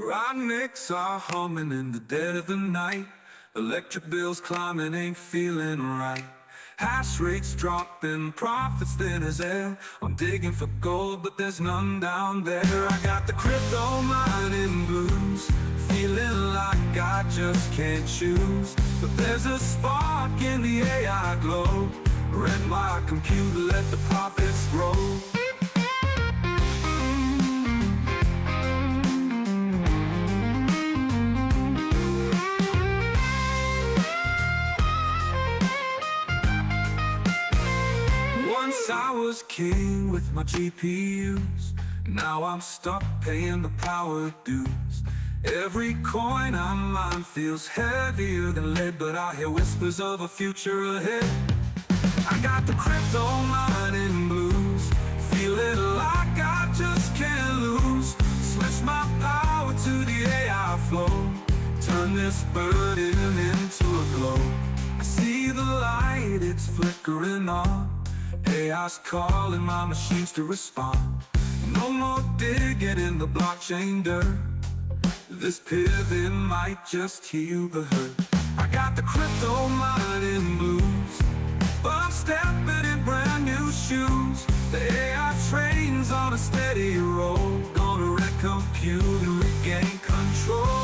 Rednecks are humming in the dead of the night. Electric bills climbing, ain't feeling right. Hash rates dropping, profits thin as air. I'm digging for gold, but there's none down there. I got the crypto mining blues, feeling like I just can't choose. But there's a spark in the AI glow. Rent my computer, let the profits grow. Once I was king with my GPUs. Now I'm stuck paying the power dues. Every coin I mine feels heavier than lead, but I hear whispers of a future ahead. I got the crypto mining blues, feeling like I just can't lose. Switch my power to the AI flow, turn this burden into a glow. I see the light, it's flickering on. AI's calling my machines to respond. No more digging in the blockchain dirt. This pivot might just heal the hurt. I got the crypto mining blues, but I'm stepping in brand new shoes. The AI train's on a steady roll, gonna wreck compute and regain control.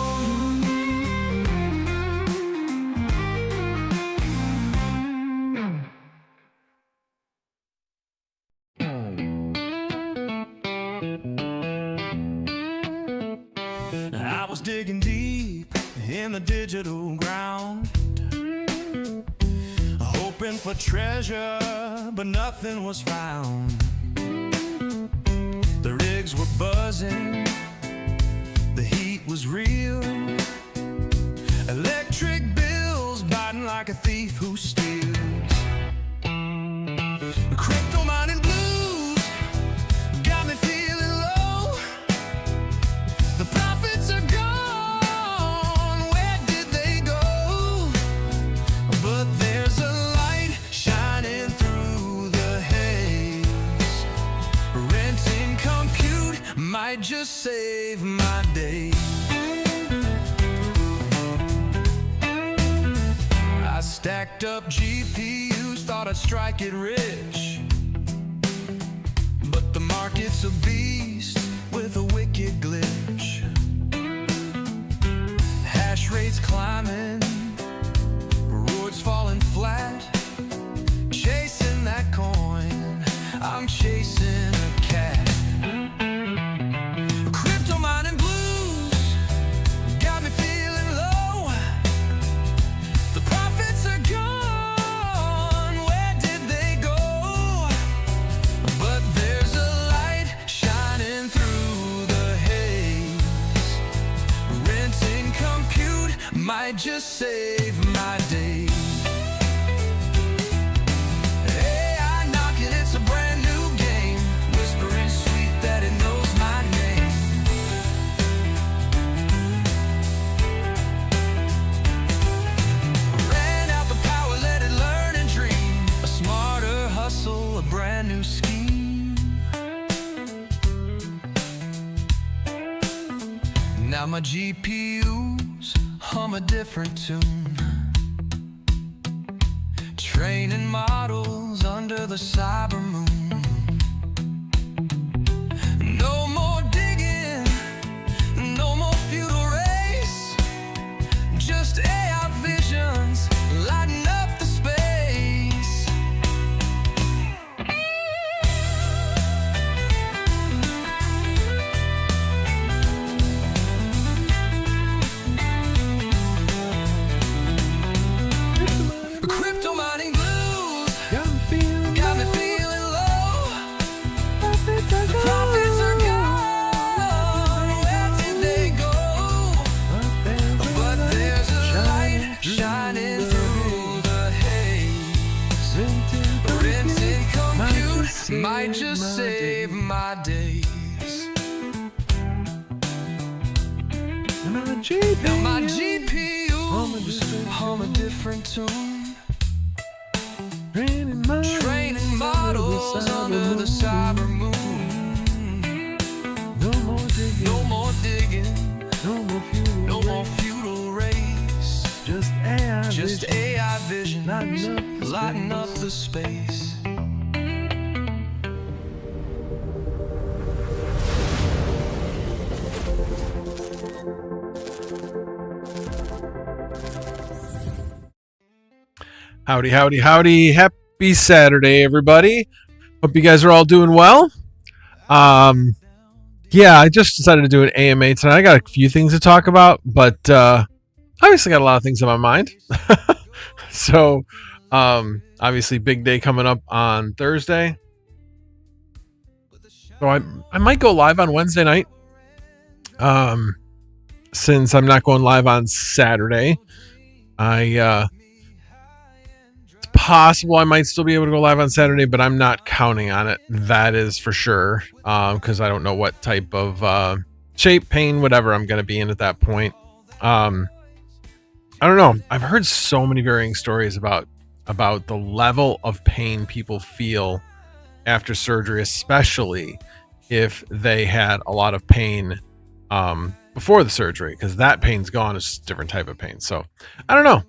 I was digging deep in the digital ground, hoping for treasure, but nothing was found. The rigs were buzzing, the heat was real, electric bills biting like a thief who steals. The crypto mining blues got me feeling low. The profits are gone, where did they go? But there's a light shining through the haze. Renting compute might just save my day. I stacked up GPUs, thought I'd strike it rich, but the market's a beast with a wicked glitch. Hash rates climbing, rewards falling flat. Chasing that coin, I'm chasing a cat. Crypto mining blues got me feeling low. The profits are gone, where did they go? But there's a light shining through the haze. Renting compute might just save my day. AI knocking, it's a brand new game, whispering sweet that it knows my name. Ran out the power, let it learn and dream. A smarter hustle, a brand new scheme. Now my GPUs hum a different tune, training models under the cyber moon. No more digging, no more feudal race, just AI visions lighting up the space. Crypto mining blues got me feeling low. The profits are gone, where did they go? But there's a light shining through the haze. Renting compute might just save my days. Now my GPUs hum a different tune, training models under the cyber moon. No more digging, lighten up the space. Howdy, howdy, howdy. Happy Saturday, everybody. Hope you guys are all doing well. Yeah, I just decided to do an AMA tonight. I got a few things to talk about, but obviously got a lot of things on my mind. So, obviously big day coming up on Thursday. So I might go live on Wednesday night. Since I'm not going live on Saturday, it's possible I might still be able to go live on Saturday, but I'm not counting on it. That is for sure. Because I don't know what type of shape, pain, whatever I'm going to be in at that point. I don't know. I've heard so many varying stories about the level of pain people feel after surgery, especially if they had a lot of pain before the surgery, because that pain's gone. It's just a different type of pain. So I don't know.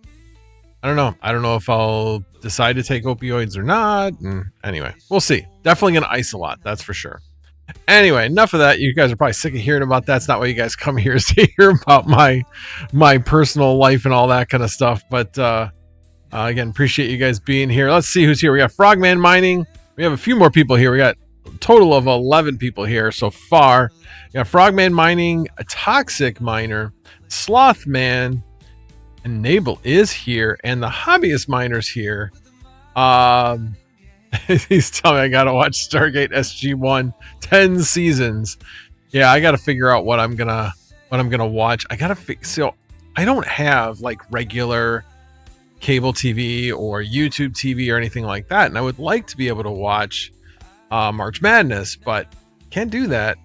I don't know if I'll decide to take opioids or not. And anyway, we'll see. Definitely going to ice a lot. That's for sure. Anyway, enough of that. You guys are probably sick of hearing about that. It's not why you guys come here, is to hear about my personal life and all that kind of stuff. But again, appreciate you guys being here. Let's see who's here. We got Frogman Mining. We have a few more people here. We got a total of 11 people here so far. We got Frogman Mining, a Toxic Miner, Slothman, Enable is here, and the Hobbyist Miner's here. He's telling me I gotta watch Stargate SG-1 10 seasons. Yeah, I gotta figure out what I'm gonna watch. I gotta so I don't have like regular cable TV or YouTube TV or anything like that, and I would like to be able to watch March Madness, but can't do that.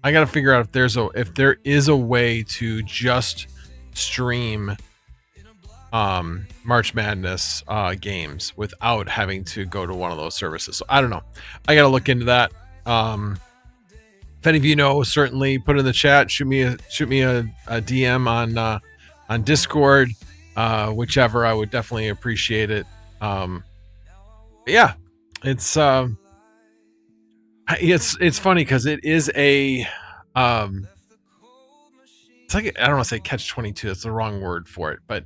I gotta figure out if there is a way to just stream March Madness games without having to go to one of those services. So I don't know. I gotta look into that. If any of you know, certainly put it in the chat. Shoot me a DM on Discord. Whichever, I would definitely appreciate it. Yeah, it's funny because it is a it's like, I don't want to say catch-22. That's the wrong word for it, but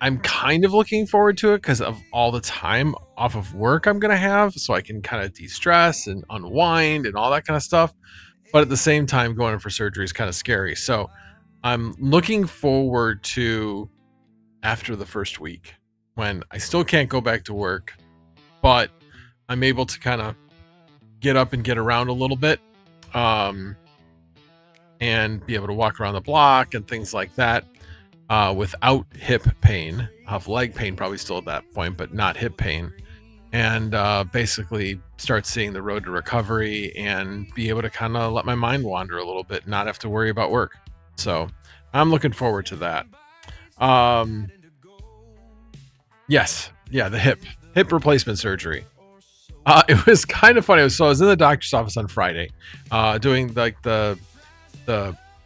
I'm kind of looking forward to it because of all the time off of work I'm going to have, so I can kind of de-stress and unwind and all that kind of stuff. But at the same time, going in for surgery is kind of scary. So I'm looking forward to after the first week when I still can't go back to work, but I'm able to kind of get up and get around a little bit, and be able to walk around the block and things like that. Without hip pain. I'll have leg pain probably still at that point, but not hip pain. And basically start seeing the road to recovery and be able to kind of let my mind wander a little bit, not have to worry about work. So I'm looking forward to that. Yes. Yeah, the hip replacement surgery. It was kind of funny. So I was in the doctor's office on Friday, doing like the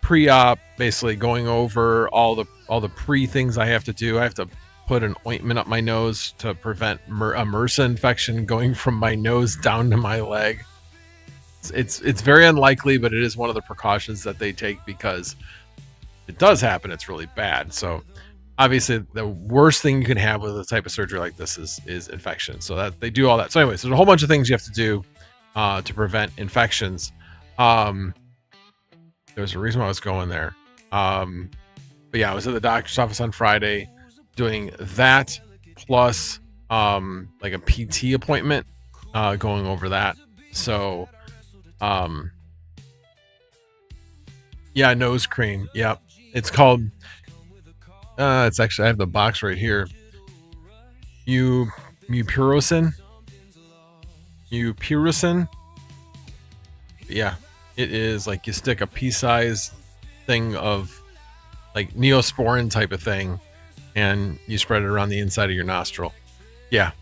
pre-op, basically going over all the pre things I have to do. I have to put an ointment up my nose to prevent a MRSA infection going from my nose down to my leg. It's very unlikely, but it is one of the precautions that they take because it does happen. It's really bad. So obviously the worst thing you can have with a type of surgery like this is infection. So that they do all that. So anyways, there's a whole bunch of things you have to do to prevent infections. There's a reason why I was going there. But yeah, I was at the doctor's office on Friday doing that, plus like a PT appointment, going over that. So yeah, nose cream. Yep. It's called it's actually, I have the box right here. Mupirocin. Yeah. It is like you stick a pea-sized thing of like Neosporin type of thing, and you spread it around the inside of your nostril. Yeah.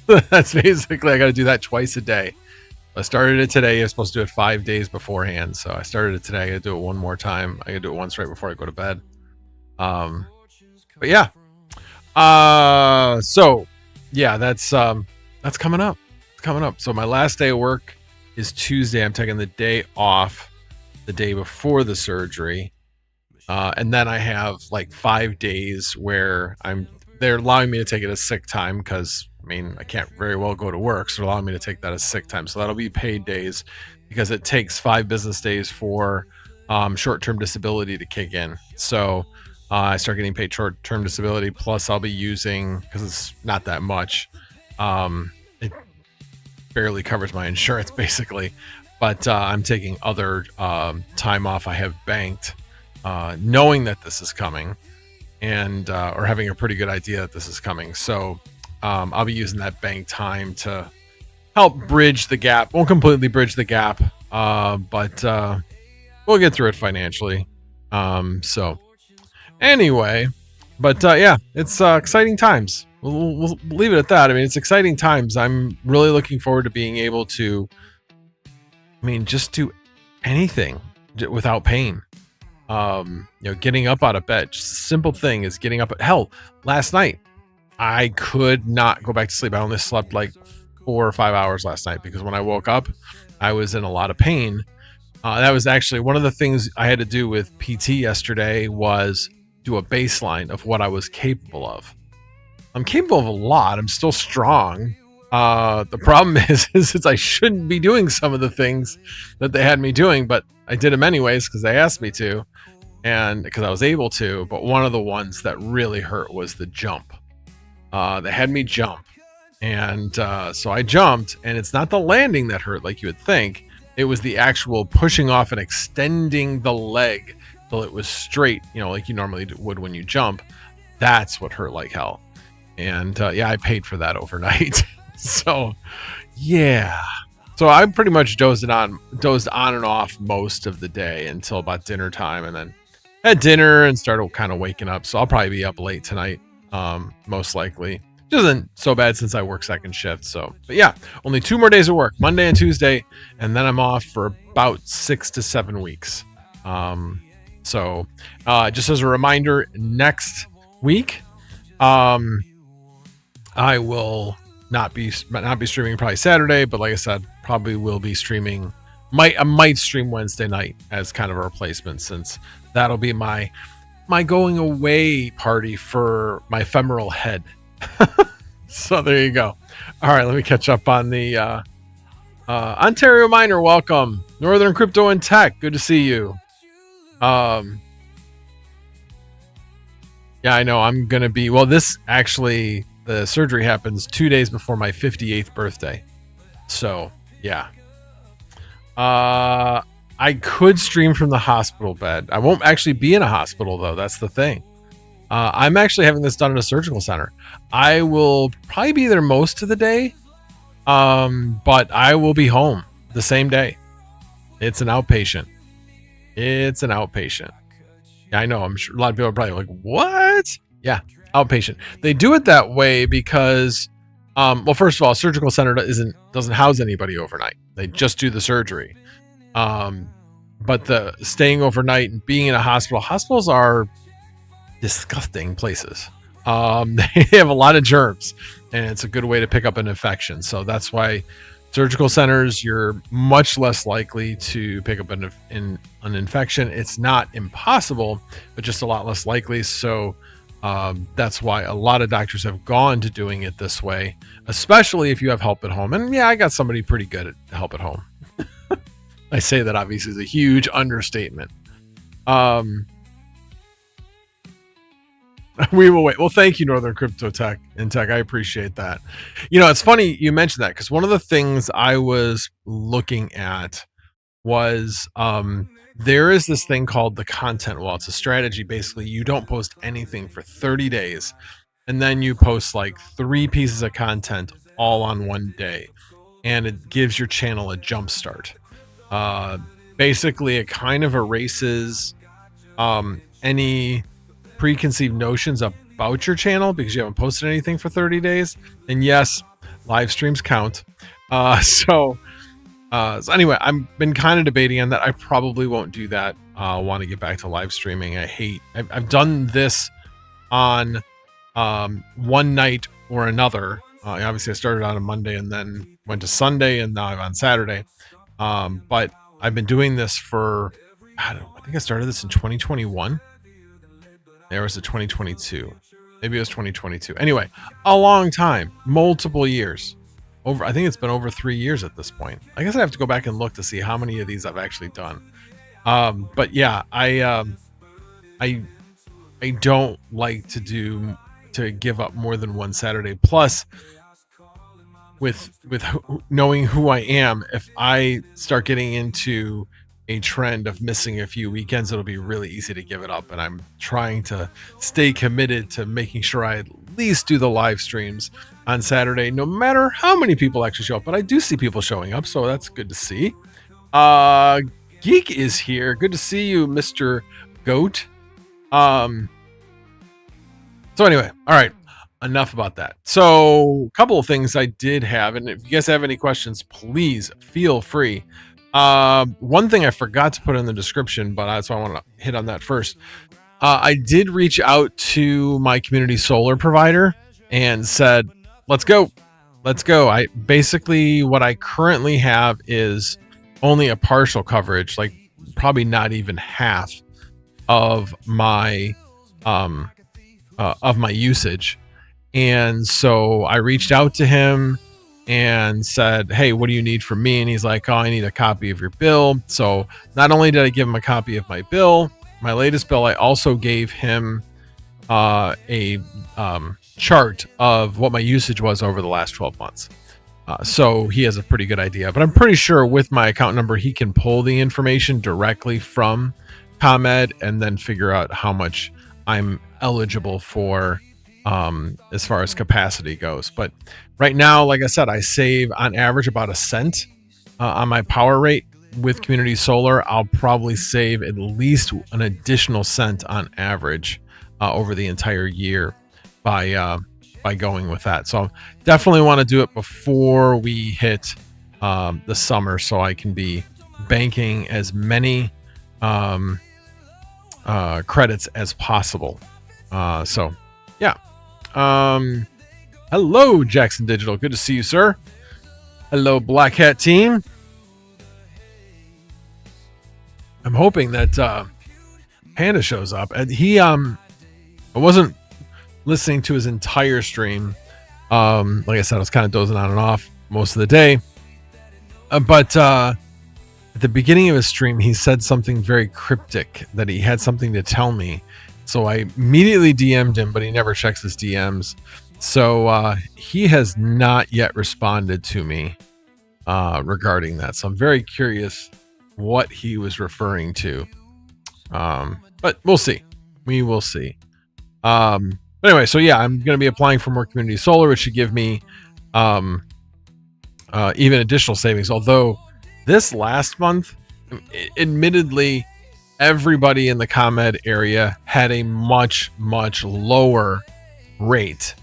That's basically, I got to do that twice a day. I started it today. I was supposed to do it 5 days beforehand. So I started it today. I got to do it one more time. I got to do it once right before I go to bed. But yeah. So yeah, that's coming up. It's coming up. So my last day of work is Tuesday. I'm taking the day off the day before the surgery. And then I have like 5 days where they're allowing me to take it as sick time because I mean, I can't very well go to work. So they're allowing me to take that as sick time. So that'll be paid days because it takes 5 business days for short-term disability to kick in. So I start getting paid short-term disability. Plus I'll be using, because it's not that much. It barely covers my insurance basically, but I'm taking other time off I have banked, knowing that this is coming and or having a pretty good idea that this is coming. So I'll be using that bank time to help bridge the gap. Won't completely bridge the gap, but we'll get through it financially. So anyway, but yeah, it's exciting times. We'll leave it at that. I mean, it's exciting times. I'm really looking forward to being able to, I mean, just do anything without pain. Getting up out of bed, just a simple thing is getting up. Hell, last night I could not go back to sleep. I only slept like 4 or 5 hours last night because when I woke up, I was in a lot of pain. That was actually one of the things I had to do with PT yesterday was do a baseline of what I was capable of. I'm capable of a lot. I'm still strong. The problem is I shouldn't be doing some of the things that they had me doing, but I did them anyways because they asked me to and because I was able to. But one of the ones that really hurt was the jump. They had me jump. And so I jumped, and it's not the landing that hurt like you would think. It was the actual pushing off and extending the leg till it was straight, like you normally would when you jump. That's what hurt like hell. And yeah, I paid for that overnight. So yeah. So I pretty much dozed on and off most of the day until about dinner time, and then had dinner and started kind of waking up. So I'll probably be up late tonight, most likely. Which isn't so bad since I work second shift. So, but yeah, only 2 more days of work, Monday and Tuesday, and then I'm off for about 6 to 7 weeks. So just as a reminder, next week, I will not be streaming probably Saturday, but like I said, probably will be streaming. I might stream Wednesday night as kind of a replacement, since that'll be my going away party for my femoral head. So there you go. All right, let me catch up on the Ontario Miner. Welcome, Northern Crypto and Tech. Good to see you. Yeah, I know I'm gonna be. Well, this actually, the surgery happens 2 days before my 58th birthday. So yeah. I could stream from the hospital bed. I won't actually be in a hospital though. That's the thing. I'm actually having this done at a surgical center. I will probably be there most of the day. But I will be home the same day. It's an outpatient. Yeah, I know. I'm sure a lot of people are probably like, what? Yeah, outpatient. They do it that way because, well, first of all, a surgical center doesn't house anybody overnight. They just do the surgery. But the staying overnight and being in a hospital, hospitals are disgusting places. They have a lot of germs, and it's a good way to pick up an infection. So that's why surgical centers, you're much less likely to pick up an infection. It's not impossible, but just a lot less likely. So that's why a lot of doctors have gone to doing it this way, especially if you have help at home. And yeah, I got somebody pretty good at help at home. I say that obviously is a huge understatement. We will wait. Well, thank you, Northern Crypto Tech and Tech. I appreciate that. It's funny you mentioned that, because one of the things I was looking at was there is this thing called the content wall. It's a strategy. Basically, you don't post anything for 30 days, and then you post like 3 pieces of content all on one day, and it gives your channel a jump start. Basically, it kind of erases any preconceived notions about your channel because you haven't posted anything for 30 days. And yes, live streams count. So anyway, I've been kind of debating on that. I probably won't do that. I want to get back to live streaming. I've done this on one night or another. Obviously, I started on a Monday and then went to Sunday, and now I'm on Saturday. But I've been doing this for, I think I started this in 2021. There was a 2022. Maybe it was 2022. Anyway, a long time, multiple years. I think it's been over 3 years at this point. I guess I have to go back and look to see how many of these I've actually done. But yeah, I don't like to give up more than one Saturday. Plus, with knowing who I am, if I start getting into a trend of missing a few weekends, it'll be really easy to give it up. And I'm trying to stay committed to making sure I at least do the live streams on Saturday, no matter how many people actually show up. But I do see people showing up, so that's good to see. Geek is here. Good to see you, Mr. Goat. So anyway, all right. Enough about that. So a couple of things I did have, and if you guys have any questions, please feel free. One thing I forgot to put in the description, but that's why I want to hit on that first. I did reach out to my community solar provider and said, let's go. I basically, what I currently have is only a partial coverage, like probably not even half of my usage. And so I reached out to him and said, hey, what do you need from me? And he's like, oh, I need a copy of your bill. So not only did I give him a copy of my bill, my latest bill, I also gave him a chart of what my usage was over the last 12 months. So he has a pretty good idea, but I'm pretty sure with my account number, he can pull the information directly from ComEd and then figure out how much I'm eligible for as far as capacity goes. But right now, like I said, I save on average about a cent on my power rate. With community solar, I'll probably save at least an additional cent on average over the entire year by going with that. So definitely want to do it before we hit the summer, so I can be banking as many credits as possible. So yeah. Hello, Jackson Digital. Good to see you, sir. Hello, Black Hat team. I'm hoping that Panda shows up. And he I wasn't listening to his entire stream. Like I said, I was kind of dozing on and off most of the day. But at the beginning of his stream, he said something very cryptic, that he had something to tell me. So I immediately DM'd him, but he never checks his DMs. So he has not yet responded to me regarding that. So I'm very curious what he was referring to. But we'll see. We will see. But anyway, so yeah, I'm going to be applying for more community solar, which should give me even additional savings. Although this last month, admittedly, everybody in the ComEd area had a much, much lower rate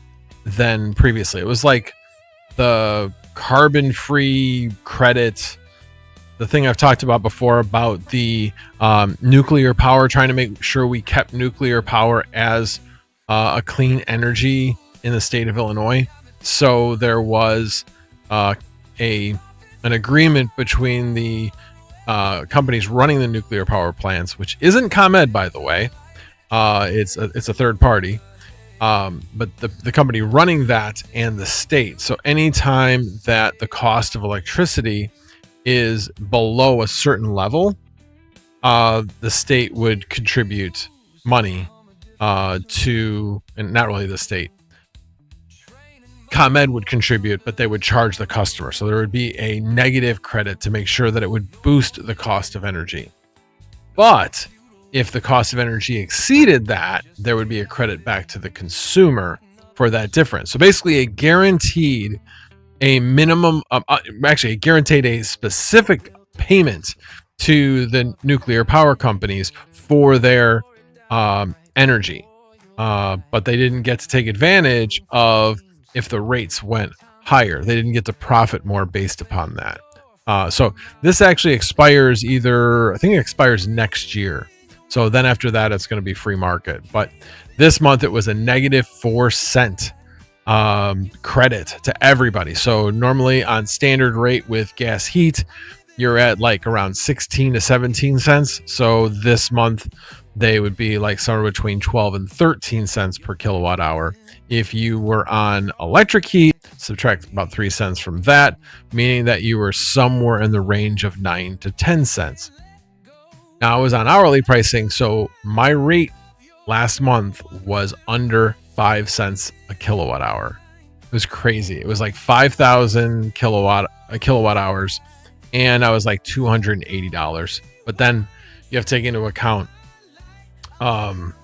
than previously. It was like the carbon-free credit, the thing I've talked about before about the nuclear power, trying to make sure we kept nuclear power as a clean energy in the state of Illinois. So there was an agreement between the companies running the nuclear power plants, which isn't ComEd, by the way. It's a third party, but the company running that and the state. So anytime that the cost of electricity is below a certain level, the state would contribute money to, and not really the state, ComEd would contribute, but they would charge the customer. So there would be a negative credit to make sure that it would boost the cost of energy. But if the cost of energy exceeded that, there would be a credit back to the consumer for that difference. So basically it guaranteed a minimum, it guaranteed a specific payment to the nuclear power companies for their energy. But they didn't get to take advantage of if the rates went higher. They didn't get to profit more based upon that. So this actually expires I think it expires next year. So then after that, it's going to be free market. But this month it was a negative 4 cent credit to everybody. So normally on standard rate with gas heat, you're at like around 16 to 17 cents. So this month they would be like somewhere between 12 and 13 cents per kilowatt hour. If you were on electric heat, subtract about 3 cents from that, meaning that you were somewhere in the range of 9 to 10 cents. Now I was on hourly pricing, so my rate last month was under 5 cents a kilowatt hour. It was crazy. It was like 5,000 kilowatt hours, and I was like $280. But then you have to take into account,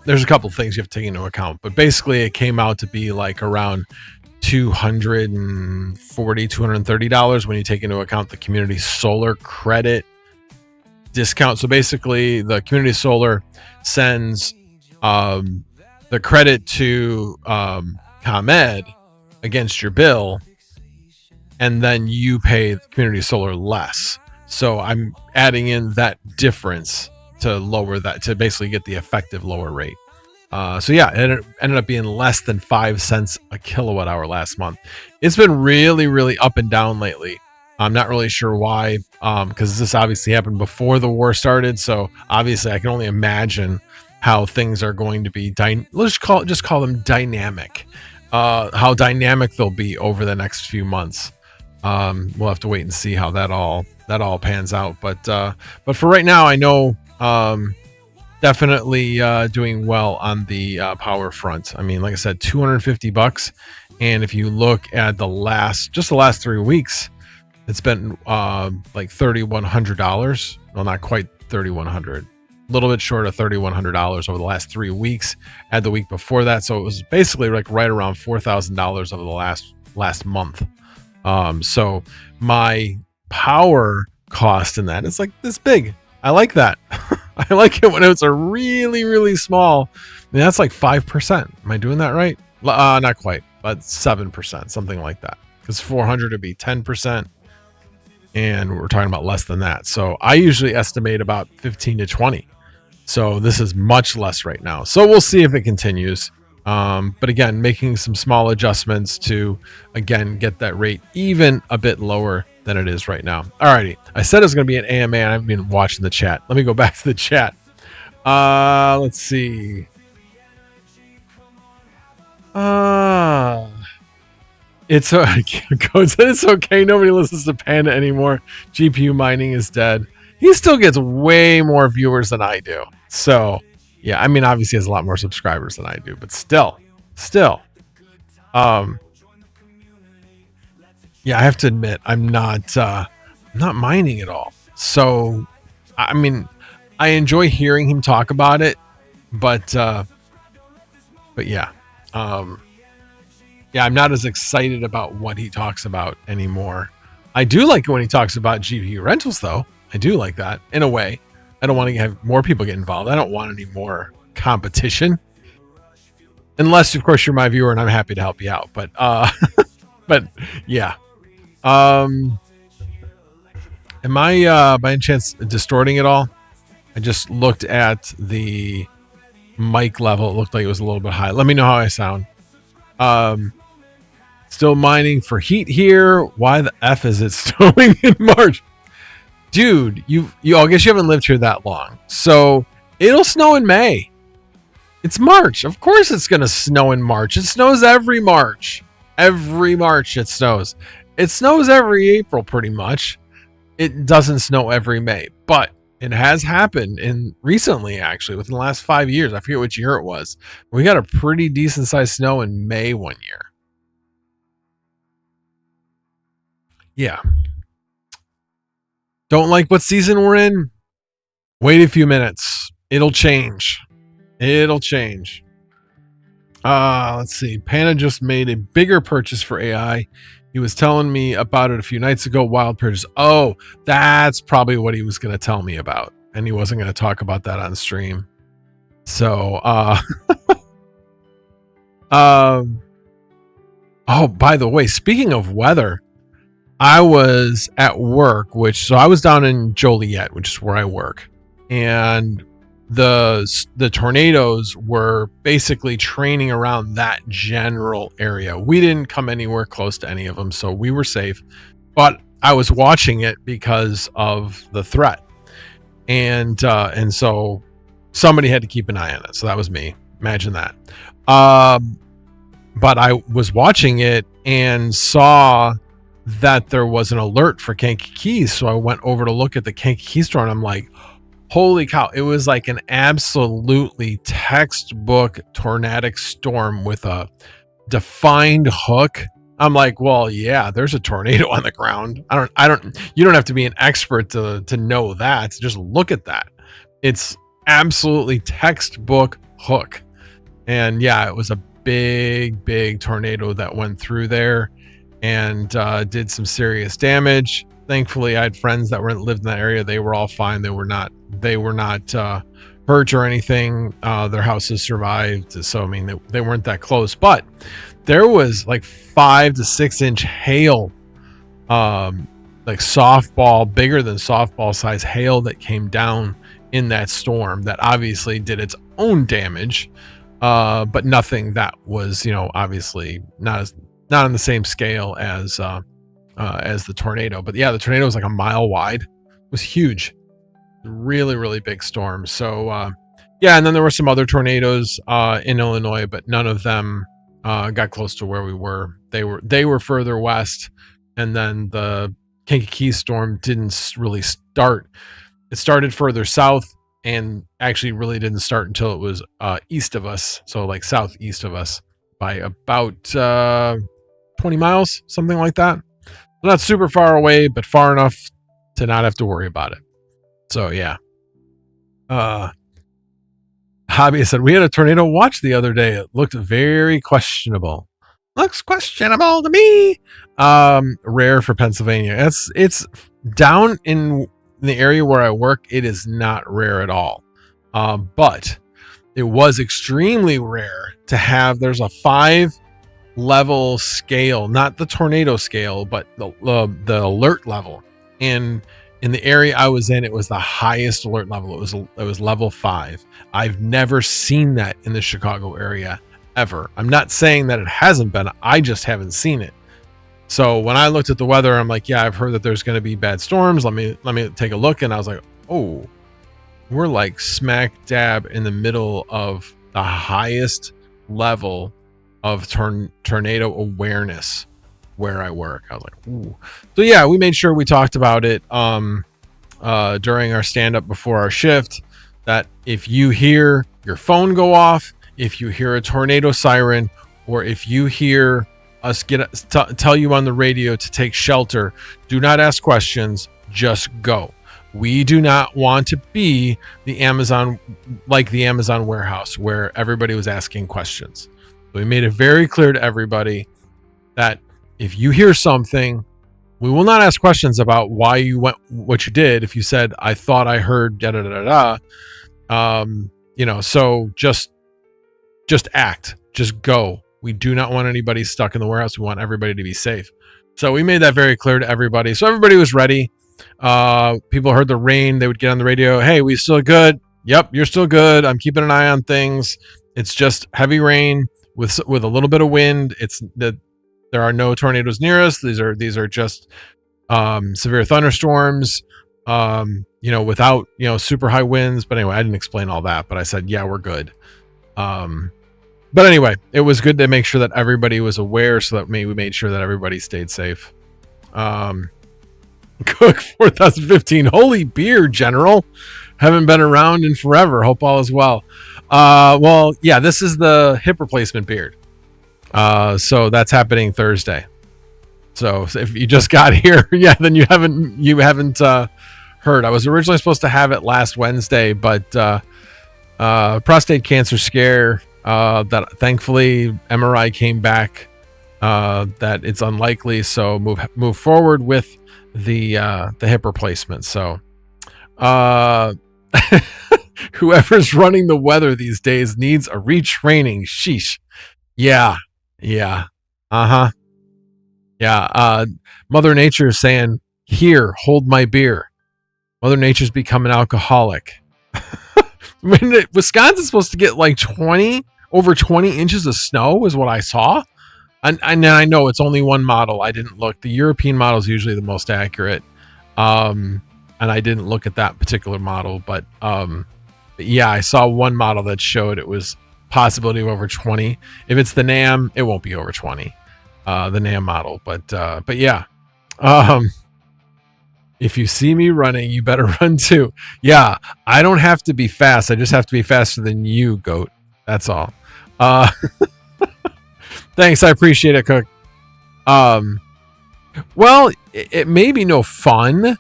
there's a couple things you have to take into account, but basically it came out to be like around $240, $230 when you take into account the community solar credit discount. So basically the community solar sends the credit to ComEd against your bill, and then you pay community solar less. So I'm adding in that difference to lower that, to basically get the effective lower rate. So yeah, it ended up being less than 5 cents a kilowatt hour last month. It's been really, really up and down lately. I'm not really sure why, because this obviously happened before the war started. So obviously I can only imagine how things are going to be. Let's just call them dynamic. How dynamic they'll be over the next few months. We'll have to wait and see how that all pans out. But for right now, I know definitely doing well on the power front. I mean, like I said, $250, and if you look at the last 3 weeks, it's been like $3,100. Well, not quite $3,100. A little bit short of $3,100 over the last 3 weeks. Add the week before that, so it was basically like right around $4,000 over the last month. So my power cost in that is like this big. I like that. I like it when it's a really, really small. I mean, that's like 5%. Am I doing that right? Not quite, but 7%, something like that. Because 400 would be 10. And we're talking about less than that. So I usually estimate about 15 to 20. So this is much less right now. So we'll see if it continues. But again, making some small adjustments to, again, get that rate even a bit lower than it is right now. Alrighty. I said it was going to be an AMA, and I've been watching the chat. Let me go back to the chat. Let's see. It's okay. Nobody listens to Panda anymore. GPU mining is dead. He still gets way more viewers than I do. So, yeah, I mean, obviously he has a lot more subscribers than I do, but still. Yeah, I have to admit, I'm not mining at all. So, I mean, I enjoy hearing him talk about it, but yeah. Yeah, I'm not as excited about what he talks about anymore. I do like it when he talks about GPU rentals, though. I do like that in a way. I don't want to have more people get involved. I don't want any more competition. Unless, of course, you're my viewer and I'm happy to help you out. But but yeah. Am I by any chance distorting it all? I just looked at the mic level. It looked like it was a little bit high. Let me know how I sound. Still mining for heat here. Why the F is it snowing in March? Dude, I guess you haven't lived here that long. So it'll snow in May. It's March. Of course it's going to snow in March. It snows every March. Every March it snows. It snows every April pretty much. It doesn't snow every May. But it has happened recently, actually, within the last 5 years. I forget which year it was. We got a pretty decent sized snow in May one year. Yeah. Don't like what season we're in? Wait a few minutes. It'll change. Let's see. Panda just made a bigger purchase for AI. He was telling me about it a few nights ago. Wild purchase. Oh, that's probably what he was going to tell me about. And he wasn't going to talk about that on stream. So, oh, by the way, speaking of weather, I was at work, so I was down in Joliet, which is where I work. And the tornadoes were basically training around that general area. We didn't come anywhere close to any of them, so we were safe. But I was watching it because of the threat, and so somebody had to keep an eye on it. So that was me. Imagine that. But I was watching it and saw that there was an alert for Kankakee, so I went over to look at the Kankakee store, and I'm like, holy cow, it was like an absolutely textbook tornadic storm with a defined hook. I'm like, well, yeah, there's a tornado on the ground. You don't have to be an expert to know that. Just look at that. It's absolutely textbook hook. And yeah, it was a big tornado that went through there and did some serious damage. Thankfully, I had friends that lived in that area. They were all fine. They were not hurt or anything. Their houses survived. So I mean, they weren't that close. But there was like 5 to 6 inch hail, like softball, bigger than softball size hail that came down in that storm. That obviously did its own damage, but nothing that was, obviously not on the same scale as the tornado. But yeah, the tornado was like a mile wide. It was huge. Really big storm. So yeah, and then there were some other tornadoes in Illinois, but none of them got close to where we were. They were further west, and then the Kankakee storm didn't really start. It started further south, and actually really didn't start until it was east of us, so like southeast of us by about 20 miles, something like that. Not super far away, but far enough to not have to worry about it. So yeah. Hobby said, we had a tornado watch the other day. It looked very questionable. Looks questionable to me. Rare for Pennsylvania. It's down in the area where I work. It is not rare at all. But it was extremely rare to have, there's a 5-level scale, not the tornado scale, but the alert level. And in the area I was in, it was the highest alert level. It was level 5. I've never seen that in the Chicago area ever. I'm not saying that it hasn't been. I just haven't seen it. So when I looked at the weather, I'm like, yeah, I've heard that there's going to be bad storms. Let me take a look. And I was like, oh, we're like smack dab in the middle of the highest level of tornado awareness where I work. I was like, ooh. So yeah, we made sure we talked about it during our stand-up before our shift, that if you hear your phone go off, if you hear a tornado siren, or if you hear us tell you on the radio to take shelter, do not ask questions, just go. We do not want to be the Amazon warehouse where everybody was asking questions. So we made it very clear to everybody that if you hear something, we will not ask questions about why you went, what you did. If you said, I thought I heard da da da da, so just act, just go. We do not want anybody stuck in the warehouse. We want everybody to be safe. So we made that very clear to everybody. So everybody was ready. People heard the rain. They would get on the radio. Hey, we still good? Yep, you're still good. I'm keeping an eye on things. It's just heavy rain with a little bit of wind. It's that there are no tornadoes near us. These are just severe thunderstorms. Without super high winds. But anyway, I didn't explain all that. But I said, yeah, we're good. But anyway, it was good to make sure that everybody was aware, so that we made sure that everybody stayed safe. Cook 4015. Holy beer, General. Haven't been around in forever. Hope all is well. Well, yeah, this is the hip replacement beard. So that's happening Thursday. So if you just got here, yeah, then you haven't heard. I was originally supposed to have it last Wednesday, but prostate cancer scare, that thankfully MRI came back that it's unlikely, so move forward with the hip replacement. So whoever's running the weather these days needs a retraining. Sheesh. Yeah. Mother Nature is saying, here, hold my beer. Mother Nature's become an alcoholic. Wisconsin's supposed to get like over 20 inches of snow is what I saw. And I know it's only one model. I didn't look. The European model is usually the most accurate. And I didn't look at that particular model, but yeah, I saw one model that showed it was possibility of over 20. If it's the NAM, it won't be over 20. The NAM model, but yeah. If you see me running, you better run too. Yeah, I don't have to be fast. I just have to be faster than you, goat. That's all. Thanks, I appreciate it, Cook. Well, it may be no fun,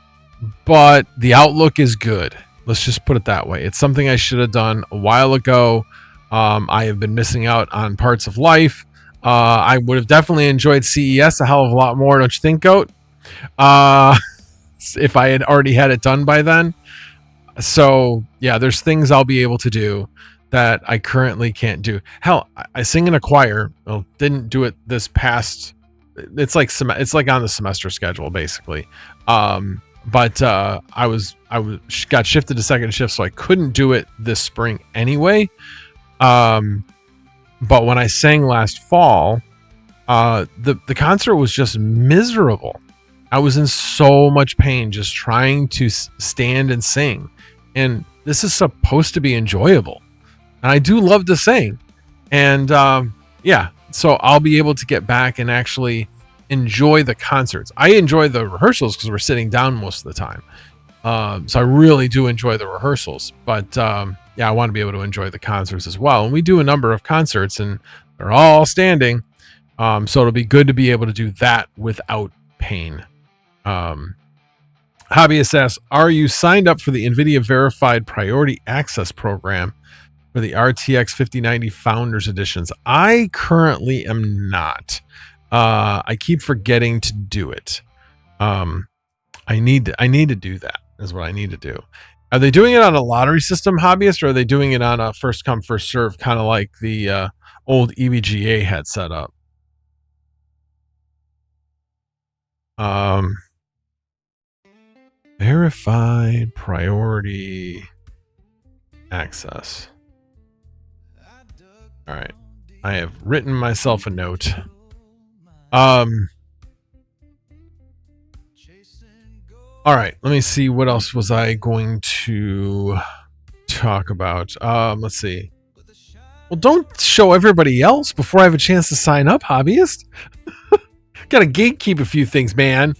but the outlook is good. Let's just put it that way. It's something I should have done a while ago. I have been missing out on parts of life. I would have definitely enjoyed CES a hell of a lot more, don't you think, Goat? If I had already had it done by then. So yeah, there's things I'll be able to do that I currently can't do. Hell, I sing in a choir. Well, didn't do it this past. It's like on the semester schedule basically. But I got shifted to second shift, so I couldn't do it this spring anyway. But when I sang last fall, the concert was just miserable. I was in so much pain just trying to stand and sing. And this is supposed to be enjoyable. And I do love to sing. And yeah, so I'll be able to get back and actually enjoy the concerts. I enjoy the rehearsals because we're sitting down most of the time. So I really do enjoy the rehearsals. But yeah, I want to be able to enjoy the concerts as well. And we do a number of concerts and they're all standing. So it'll be good to be able to do that without pain. Hobbyist asks, are you signed up for the NVIDIA Verified Priority Access Program for the RTX 5090 Founders Editions? I currently am not. I keep forgetting to do it. I need to do that is what I need to do. Are they doing it on a lottery system, Hobbyist, or are they doing it on a first come, first serve, kind of like the old EVGA had set up? Verified priority access. All right. I have written myself a note. All right. Let me see. What else was I going to talk about? Let's see. Well, don't show everybody else before I have a chance to sign up, Hobbyist. Got to gatekeep a few things, man.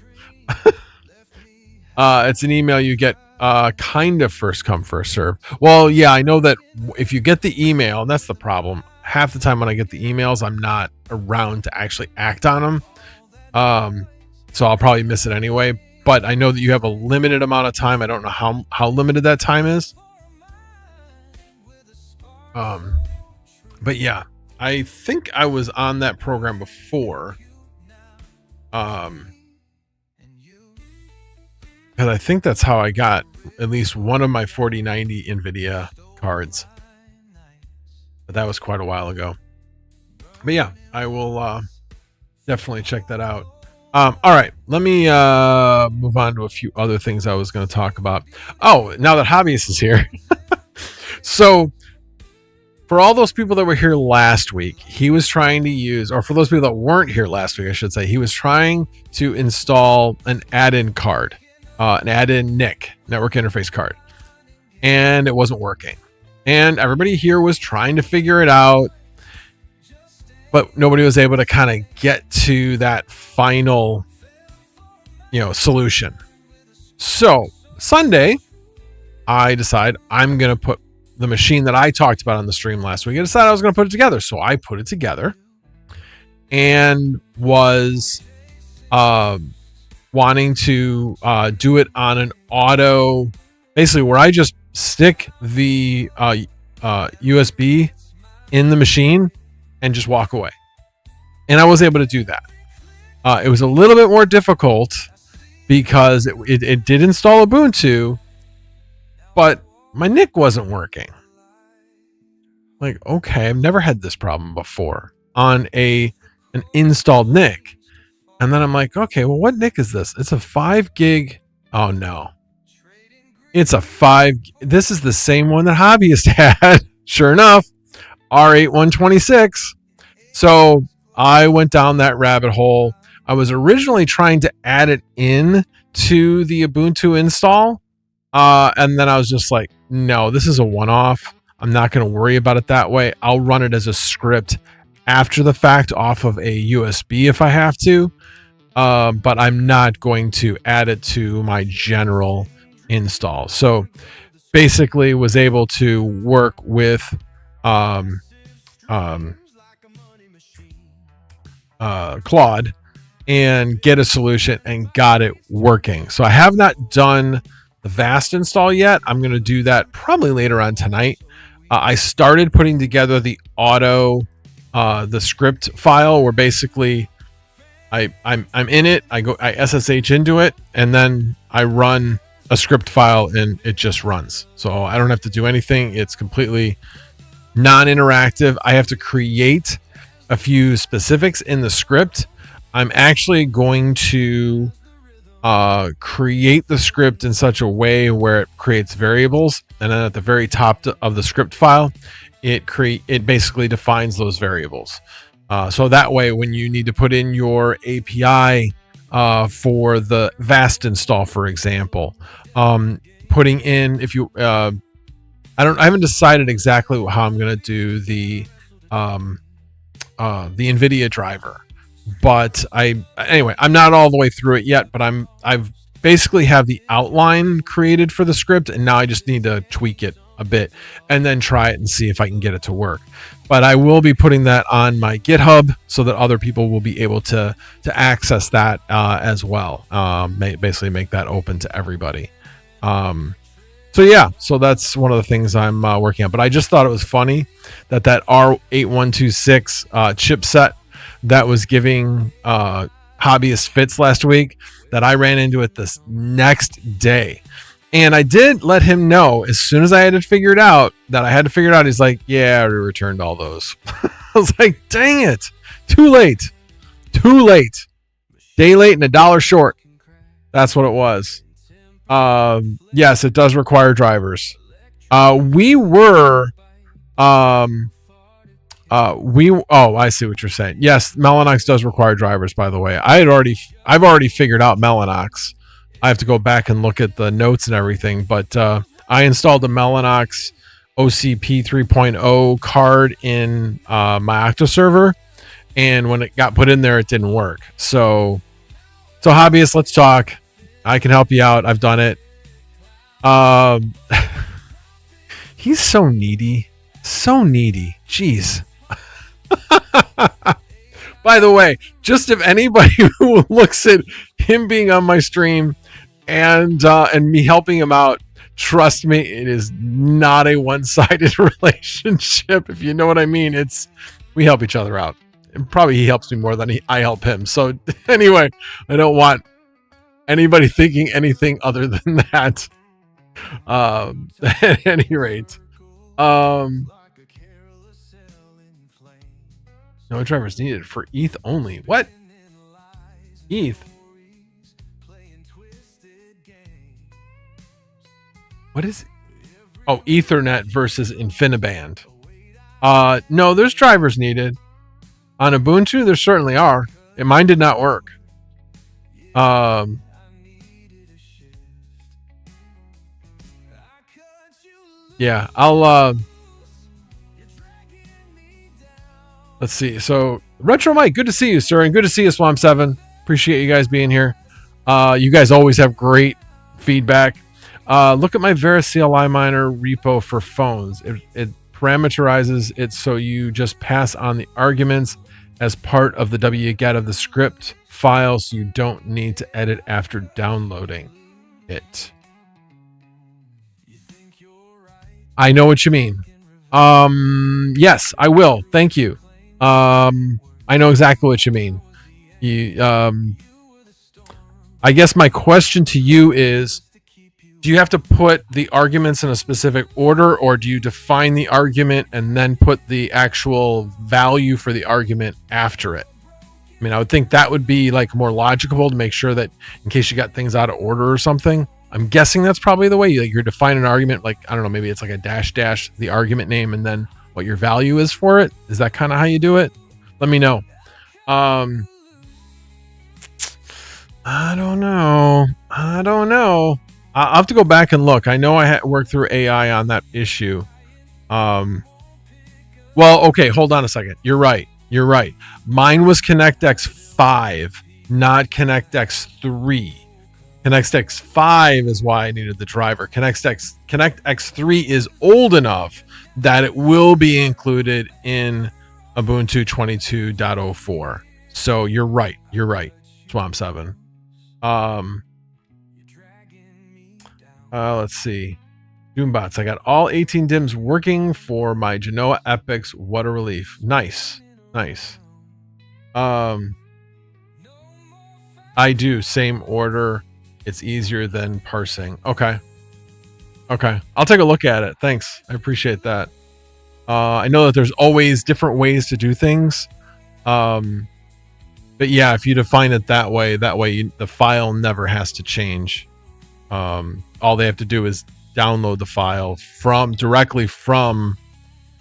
It's an email you get kind of first come, first serve. Well, yeah, I know that if you get the email, and that's the problem. Half the time when I get the emails, I'm not around to actually act on them. So I'll probably miss it anyway. But I know that you have a limited amount of time. I don't know how limited that time is. But yeah, I think I was on that program before. Because I think that's how I got at least one of my 4090 NVIDIA cards. But that was quite a while ago. But yeah, I will definitely check that out. All right, let me move on to a few other things I was going to talk about. Oh, now that Hobbyist is here. So for all those people that were here last week, he was trying to use, or for those people that weren't here last week, I should say, he was trying to install an add-in card. An add-in NIC, network interface card, and it wasn't working. And everybody here was trying to figure it out, but nobody was able to kind of get to that final, solution. So Sunday, I decide I'm going to put the machine that I talked about on the stream last week. I decided I was going to put it together. So I put it together and was, wanting to do it on an auto, basically where I just stick the USB in the machine and just walk away. And I was able to do that. It was a little bit more difficult because it did install Ubuntu, but my NIC wasn't working. Like, okay, I've never had this problem before on an installed NIC. And then I'm like, okay, well, what NIC is this? It's a 5 gig. Oh no. It's a 5. This is the same one that Hobbyist had. Sure enough, R8126. So I went down that rabbit hole. I was originally trying to add it in to the Ubuntu install. And then I was just like, no, this is a one-off. I'm not going to worry about it that way. I'll run it as a script after the fact off of a USB if I have to. But I'm not going to add it to my general install. So basically was able to work with Claude and get a solution and got it working. So I have not done the VAST install yet. I'm going to do that probably later on tonight. I started putting together the the script file where basically I'm in it. I SSH into it, and then I run a script file and it just runs. So I don't have to do anything. It's completely non-interactive. I have to create a few specifics in the script. I'm actually going to create the script in such a way where it creates variables, and then at the very top of the script file, it basically defines those variables. So that way, when you need to put in your API for the VAST install, for example, putting in, if you I haven't decided exactly how I'm going to do the NVIDIA driver, but anyway, I'm not all the way through it yet, but I've basically have the outline created for the script, and now I just need to tweak it a bit and then try it and see if I can get it to work. But I will be putting that on my GitHub so that other people will be able to access that as well. Basically make that open to everybody. So yeah, so that's one of the things I'm working on. But I just thought it was funny that R8126 chipset that was giving hobbyist fits last week, that I ran into it this next day. And I did let him know as soon as I had to figure it out that I had to figure it out. He's like, yeah, I already returned all those. I was like, dang it. Too late. Day late and $1 short. That's what it was. Yes, it does require drivers. I see what you're saying. Yes, Mellanox does require drivers, by the way. I've already figured out Mellanox. I have to go back and look at the notes and everything, but I installed a Mellanox OCP 3.0 card in my Octa server, and when it got put in there, it didn't work. So hobbyists, let's talk. I can help you out. I've done it. He's so needy. Jeez. By the way, just if anybody who looks at him being on my stream and me helping him out, trust me, it is not a one-sided relationship. If you know what I mean, we help each other out. And probably he helps me more than I help him. So anyway, I don't want anybody thinking anything other than that. At any rate, no drivers needed for ETH only. What? ETH? What is it? Oh, Ethernet versus InfiniBand. No, there's drivers needed. On Ubuntu, there certainly are. And mine did not work. Yeah, I'll let's see. So Retro Mike, good to see you, sir, and good to see you, Swamp 7. Appreciate you guys being here. You guys always have great feedback. Look at my Vera CLI miner repo for phones. It parameterizes it so you just pass on the arguments as part of the wget of the script file, so you don't need to edit after downloading it. I know what you mean. Yes, I will. Thank you. I know exactly what you mean. I guess my question to you is, do you have to put the arguments in a specific order, or do you define the argument and then put the actual value for the argument after it? I mean, I would think that would be like more logical to make sure that in case you got things out of order or something. I'm guessing that's probably the way you're define an argument. Like, I don't know, maybe it's like a dash, the argument name, and then what your value is for it. Is that kind of how you do it? Let me know. I don't know. I'll have to go back and look. I know I had worked through AI on that issue. Well, okay, hold on a second. You're right. Mine was ConnectX 5, not ConnectX 3. ConnectX 5 is why I needed the driver. ConnectX 3 is old enough that it will be included in Ubuntu 22.04. So you're right. Swamp 7. Let's see. Doombots. I got all 18 DIMMs working for my Genoa Epix water relief. Nice. I do same order. It's easier than parsing. Okay. I'll take a look at it. Thanks. I appreciate that. I know that there's always different ways to do things. But yeah, if you define it that way, the file never has to change. All they have to do is download the file directly from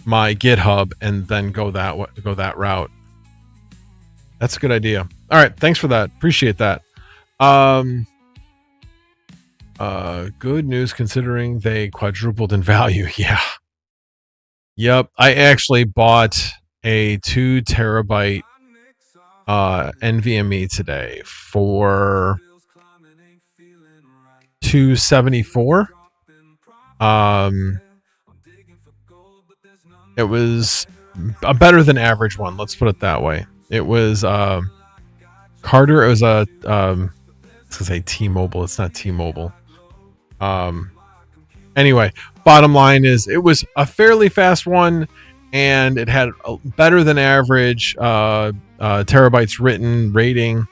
my GitHub and then go that route. That's a good idea. All right. Thanks for that. Appreciate that. Good news considering they quadrupled in value. Yeah. Yep. I actually bought a 2 terabyte NVMe today for $274. It was a better than average one. Let's put it that way. It was Carter. It was I was gonna say T-Mobile. It's not T-Mobile. Anyway, bottom line is it was a fairly fast one, and it had a better than average terabytes written rating,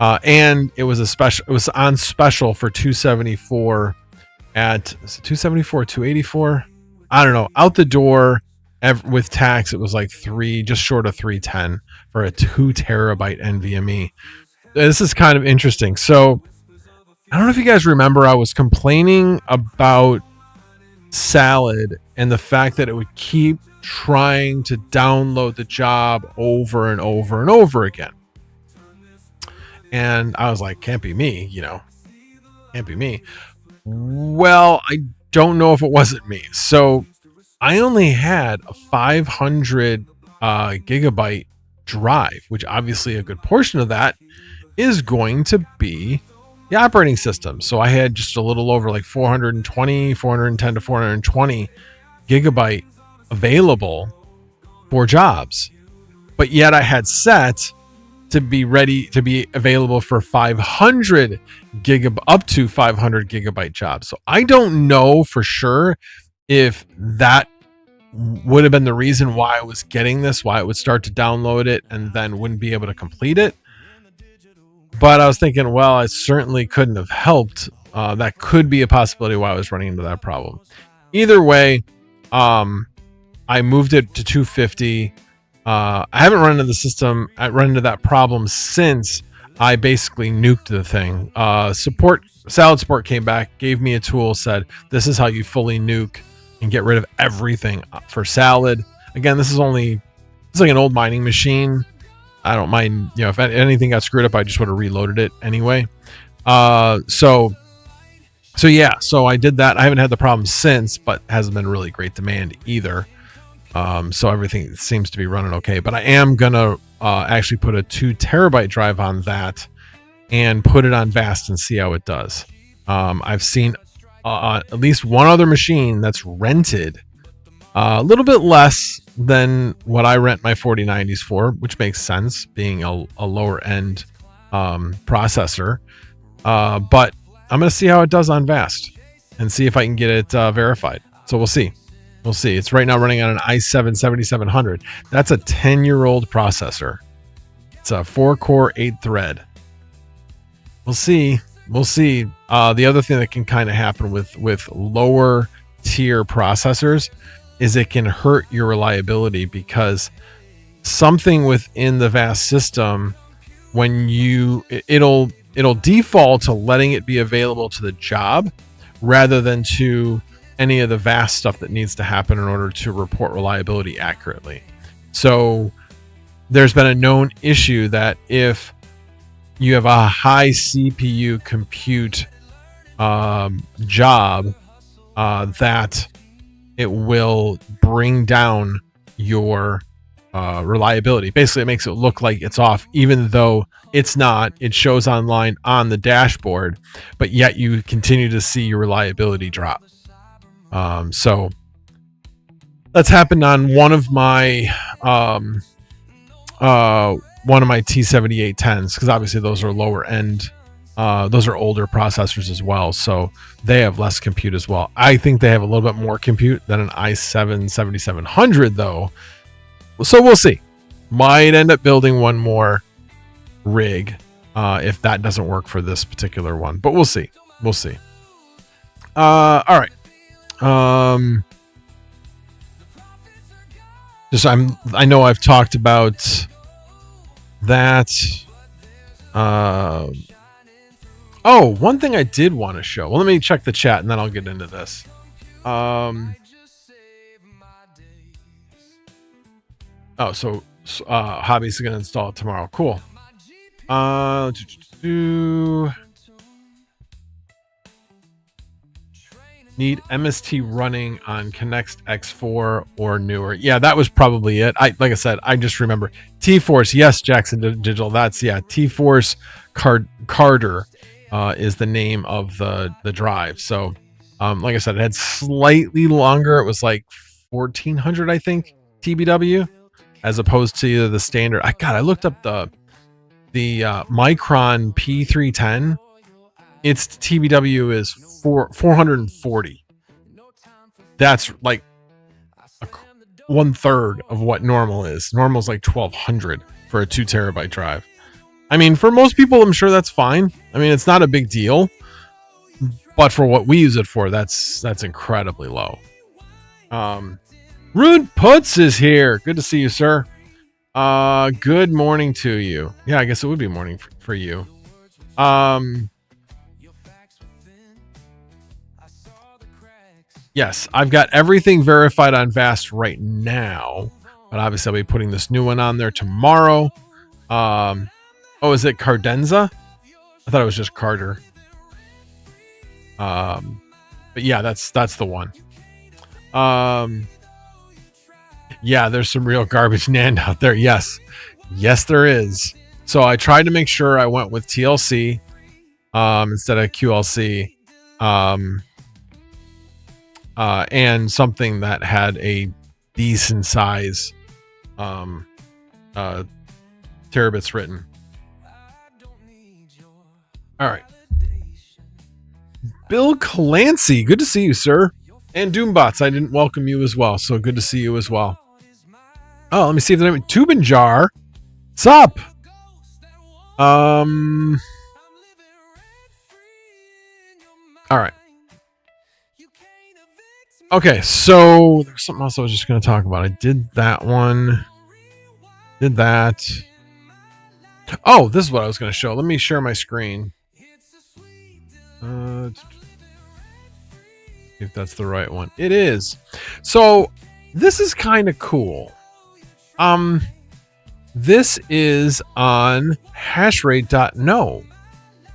and it was it was on special for $274 at $274, $284. I don't know. Out the door with tax, it was like just short of $310 for a 2 terabyte NVMe. This is kind of interesting. So I don't know if you guys remember, I was complaining about Salad and the fact that it would keep trying to download the job over and over and over again. And I was like, can't be me, can't be me. Well, I don't know if it wasn't me. So I only had a 500 gigabyte drive, which obviously a good portion of that is going to be the operating system. So I had just a little over like 410 to 420 gigabyte available for jobs. But yet I had set to be ready to be available for 500 gigabyte, up to 500 gigabyte jobs. So I don't know for sure if that would have been the reason why I was getting this, why it would start to download it and then wouldn't be able to complete it. But I was thinking, well, I certainly couldn't have helped. That could be a possibility why I was running into that problem. Either way, I moved it to 250. I haven't run into the system. I run into that problem since I basically nuked the thing. Salad Support came back, gave me a tool, said, this is how you fully nuke and get rid of everything for Salad. Again, it's like an old mining machine. I don't mind, if anything got screwed up, I just would have reloaded it anyway. So I did that. I haven't had the problem since, but hasn't been really great demand either. So everything seems to be running okay, but I am gonna actually put a 2 terabyte drive on that and put it on VAST and see how it does. I've seen at least one other machine that's rented a little bit less than what I rent my 4090s for, which makes sense being a lower end processor. But I'm going to see how it does on VAST and see if I can get it verified. So we'll see. It's right now running on an i7 7700. That's a 10-year-old processor. It's a 4-core, 8-thread. We'll see. The other thing that can kind of happen with lower tier processors is it can hurt your reliability, because something within the VAST system, when it'll it'll default to letting it be available to the job rather than to any of the VAST stuff that needs to happen in order to report reliability accurately. So there's been a known issue that if you have a high CPU compute job, that it will bring down your reliability. Basically, it makes it look like it's off, even though it's not. It shows online on the dashboard, but yet you continue to see your reliability drop. So that's happened on one of my T7810s, because obviously those are lower end. Those are older processors as well, so they have less compute as well. I think they have a little bit more compute than an i7 7700 though. So we'll see. Might end up building one more rig if that doesn't work for this particular one, but we'll see. We'll see. All right. I know I've talked about that. Oh, one thing I did want to show. Well, let me check the chat and then I'll get into this. Hobbies is going to install it tomorrow. Cool. Need MST running on Connect X4 or newer. Yeah, that was probably it. Like I said, I just remember T-Force. Yes, Jackson Digital. That's T-Force Carter is the name of the drive. So, like I said, it had slightly longer. It was like 1400, I think, TBW, as opposed to the standard. I looked up the Micron P310. Its TBW is 440. That's like 1/3 of what normal is. Normal is like 1200 for a 2 terabyte drive. I mean, for most people, I'm sure that's fine. I mean, it's not a big deal, but for what we use it for, that's incredibly low. Rude Puts is here. Good to see you, sir. Good morning to you. Yeah, I guess it would be morning for you. Yes, I've got everything verified on VAST right now, but obviously I'll be putting this new one on there tomorrow. Oh, is it Cardenza? I thought it was just Carter. But yeah, that's the one. Yeah, there's some real garbage NAND out there. Yes, there is. So I tried to make sure I went with TLC instead of QLC. And something that had a decent size terabits written. All right. Bill Clancy, good to see you, sir. And Doombots, I didn't welcome you as well, so good to see you as well. Oh, let me see if there's Tubin Jar. What's up? All right. Okay, so there's something else I was just going to talk about. I did that one. Did that. Oh, this is what I was going to show. Let me share my screen. If that's the right one. It is. So this is kind of cool. This is on hashrate.no,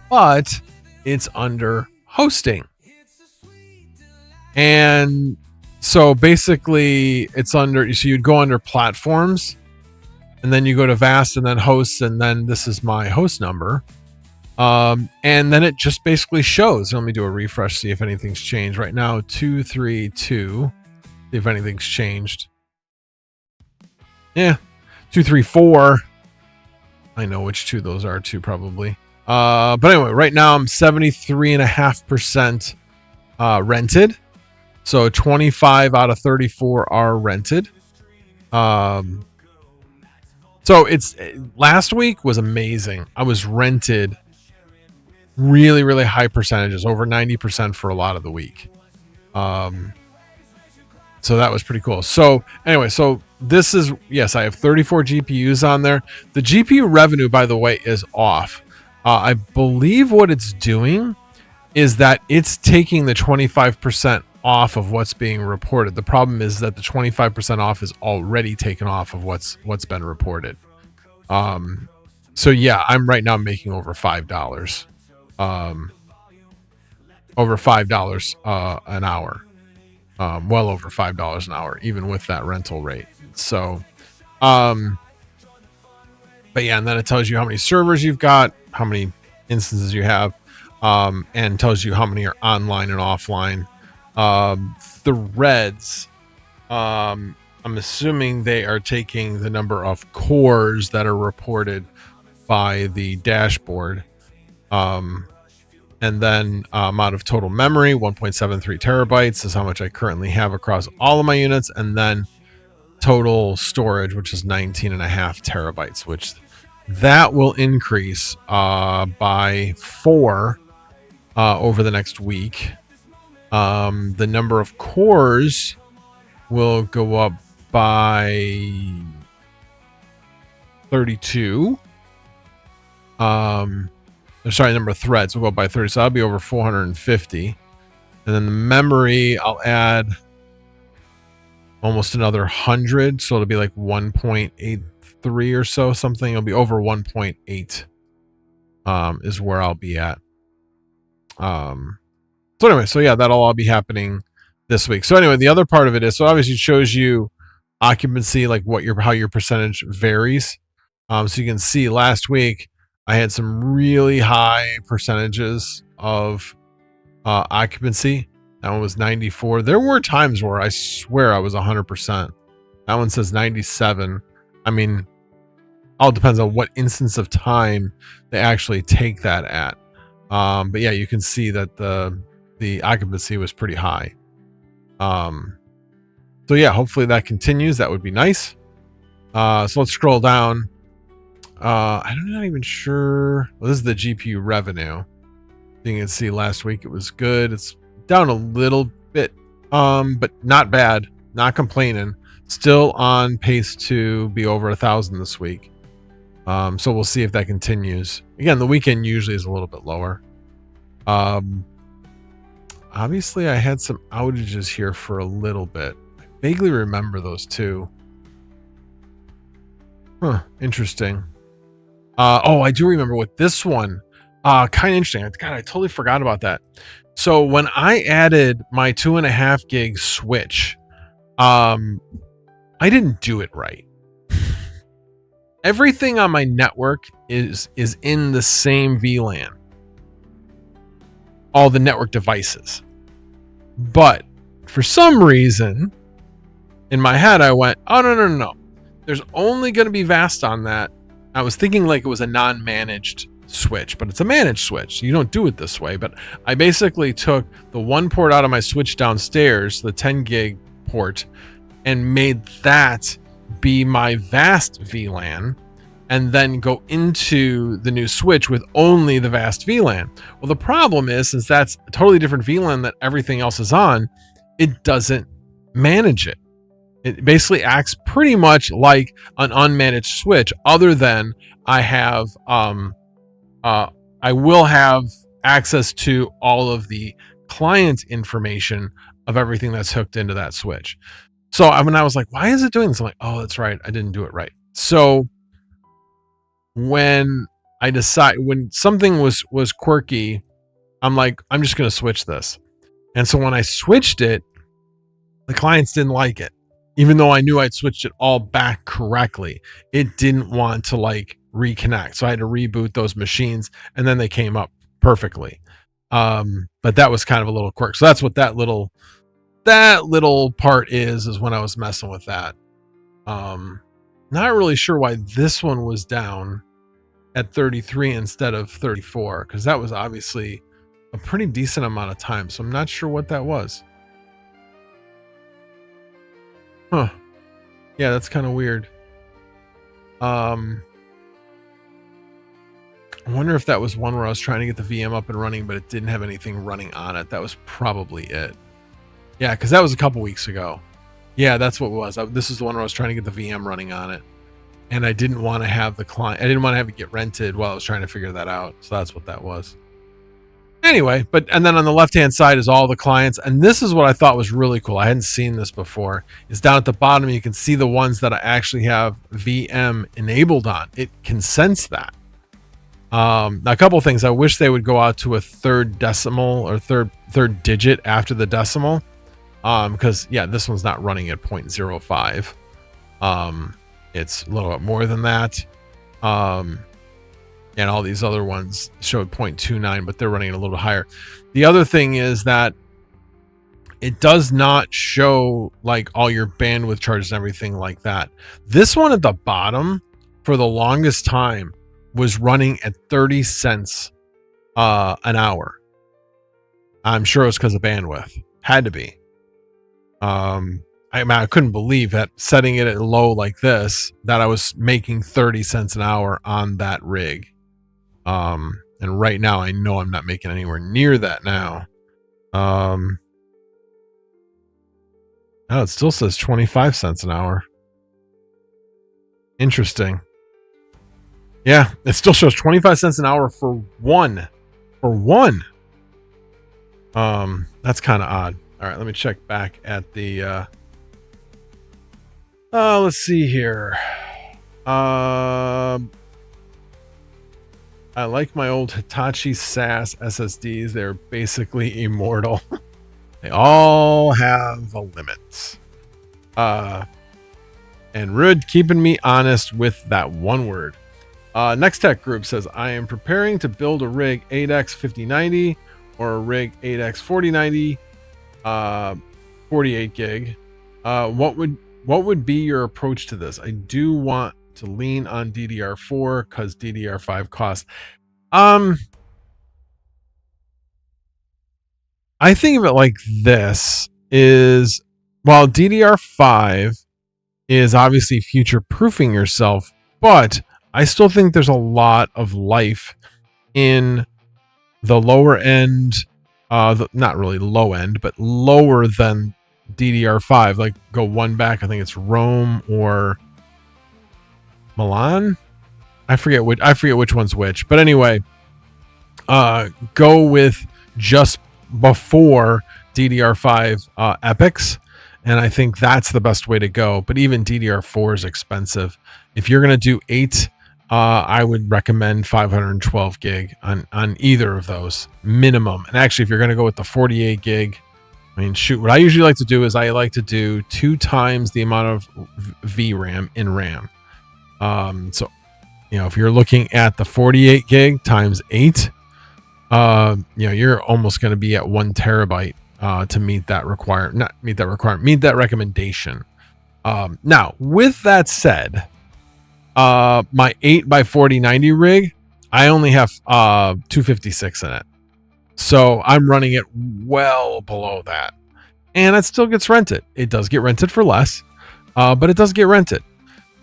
but it's under hosting. And so basically it's under, so you'd go under platforms and then you go to VAST and then hosts, and then this is my host number. And then it just basically shows. Let me do a refresh, see if anything's changed. Right now, 232. See if anything's changed. Yeah, 234. I know which two those are too, probably. But anyway, right now I'm 73.5% rented. So 25 out of 34 are rented. So it's last week was amazing. I was rented really, really high percentages, over 90% for a lot of the week. So that was pretty cool. So anyway, so this is, yes, I have 34 GPUs on there. The GPU revenue, by the way, is off. I believe what it's doing is that it's taking the 25% off of what's being reported. The problem is that the 25% off is already taken off of what's been reported. So yeah, I'm right now making over $5. Over $5 an hour. Well over $5 an hour, even with that rental rate. So, but yeah, and then it tells you how many servers you've got, how many instances you have, and tells you how many are online and offline. Threads, I'm assuming they are taking the number of cores that are reported by the dashboard. And then amount of total memory, 1.73 terabytes is how much I currently have across all of my units. And then total storage, which is 19.5 terabytes, which that will increase by 4 over the next week. The number of cores will go up by 32. Sorry, number of threads will go up by 30, so that'll be over 450. And then the memory, I'll add almost another 100, so it'll be like 1.83 or so, something. It'll be over 1.8 is where I'll be at. So anyway, so yeah, that'll all be happening this week. So anyway, the other part of it is, so obviously it shows you occupancy, like how your percentage varies. So you can see last week I had some really high percentages of occupancy. That one was 94. There were times where I swear I was 100%. That one says 97. I mean, all depends on what instance of time they actually take that at. But yeah, you can see that the occupancy was pretty high. So yeah, hopefully that continues. That would be nice. So let's scroll down. I'm not even sure. Well, this is the GPU revenue. You can see last week it was good. It's down a little bit, but not bad. Not complaining. Still on pace to be over 1,000 this week. So we'll see if that continues. Again, the weekend usually is a little bit lower. Obviously, I had some outages here for a little bit. I vaguely remember those too. Huh, interesting. Oh, I do remember with this one. Kind of interesting. God, I totally forgot about that. So when I added my 2.5 gig switch, I didn't do it right. Everything on my network is in the same VLAN. All the network devices. But for some reason, in my head, I went, oh, no. There's only going to be VAST on that. I was thinking like it was a non-managed switch, but it's a managed switch. So you don't do it this way. But I basically took the one port out of my switch downstairs, the 10 gig port, and made that be my VAST VLAN, and then go into the new switch with only the VAST VLAN. Well, the problem is, since that's a totally different VLAN that everything else is on, it doesn't manage it. It basically acts pretty much like an unmanaged switch, other than I have, I will have access to all of the client information of everything that's hooked into that switch. So when I was like, why is it doing this? I'm like, oh, that's right. I didn't do it right. So when something was quirky, I'm like, I'm just going to switch this. And so when I switched it, the clients didn't like it. Even though I knew I'd switched it all back correctly, it didn't want to like reconnect. So I had to reboot those machines, and then they came up perfectly. But that was kind of a little quirk. So that's what that little part is when I was messing with that. Not really sure why this one was down at 33 instead of 34, because that was obviously a pretty decent amount of time. So I'm not sure what that was. Huh. Yeah, that's kind of weird. I wonder if that was one where I was trying to get the VM up and running, but it didn't have anything running on it. That was probably it. Yeah, because that was a couple weeks ago. Yeah, that's what it was. This is the one where I was trying to get the VM running on it. and I didn't want to have the client. I didn't want to have it get rented while I was trying to figure that out. So that's what that was. Anyway, and then on the left-hand side is all the clients. And this is what I thought was really cool. I hadn't seen this before. Is down at the bottom, you can see the ones that I actually have VM enabled on. It can sense that. A couple of things. I wish they would go out to a third decimal or third digit after the decimal. Because yeah, this one's not running at 0.05. It's a little bit more than that. And all these other ones showed 0.29, but they're running a little higher. The other thing is that it does not show like all your bandwidth charges and everything like that. This one at the bottom for the longest time was running at 30 cents an hour. I'm sure it was because of bandwidth. Had to be. I couldn't believe that setting it at low like this, that I was making 30 cents an hour on that rig. And right now I know I'm not making anywhere near that now. Oh, it still says 25 cents an hour. Interesting. Yeah, it still shows 25 cents an hour for one. That's kind of odd. All right, let me check back at the let's see here. I like my old Hitachi SAS SSDs. They're basically immortal. They all have a limit. And Rud keeping me honest with that one word. Next Tech Group says, I am preparing to build a rig 8X5090 or a rig 8X4090, 48 gig. What would be your approach to this? I do want to lean on DDR4 because DDR5 costs. I think of it like this: is while DDR5 is obviously future proofing yourself, but I still think there's a lot of life in the lower end, not really low end, but lower than DDR5. Like go one back, I think it's Rome or Milan. I forget which one's which, but anyway, go with just before DDR5 epics, and I think that's the best way to go. But even DDR4 is expensive. If you're gonna do 8, I would recommend 512 gig on either of those minimum. And actually, if you're gonna go with the 48 gig, I mean, shoot, what I usually like to do is I like to do 2 times the amount of VRAM in RAM. So, you know, if you're looking at the 48 gig times 8, you know, you're almost going to be at 1 terabyte to meet that recommendation. Now, with that said, my 8x4090 rig, I only have 256 in it. So I'm running it well below that. And it still gets rented. It does get rented for less, but it does get rented.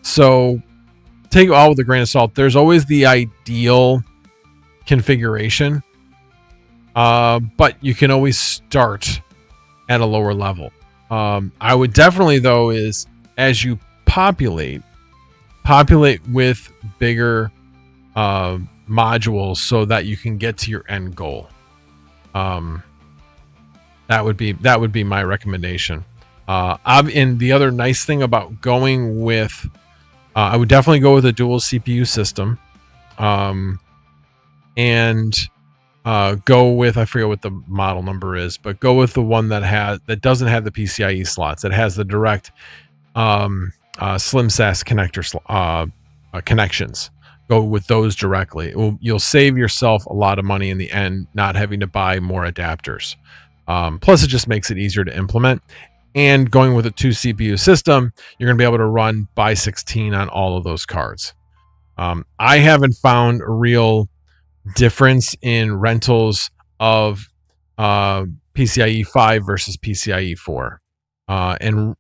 So take it all with a grain of salt. There's always the ideal configuration, but you can always start at a lower level. I would definitely, though, is as you populate with bigger modules so that you can get to your end goal. That would be my recommendation. And the other nice thing about going with, I would definitely go with a dual CPU system, and go with, I forget what the model number is, but go with the one that doesn't have the PCIe slots. It has the direct Slim SAS connector connections. Go with those directly. You'll save yourself a lot of money in the end, not having to buy more adapters. Plus, it just makes it easier to implement. And going with a 2 CPU system, you're going to be able to run by 16 on all of those cards. I haven't found a real difference in rentals of PCIe 5 versus PCIe 4. And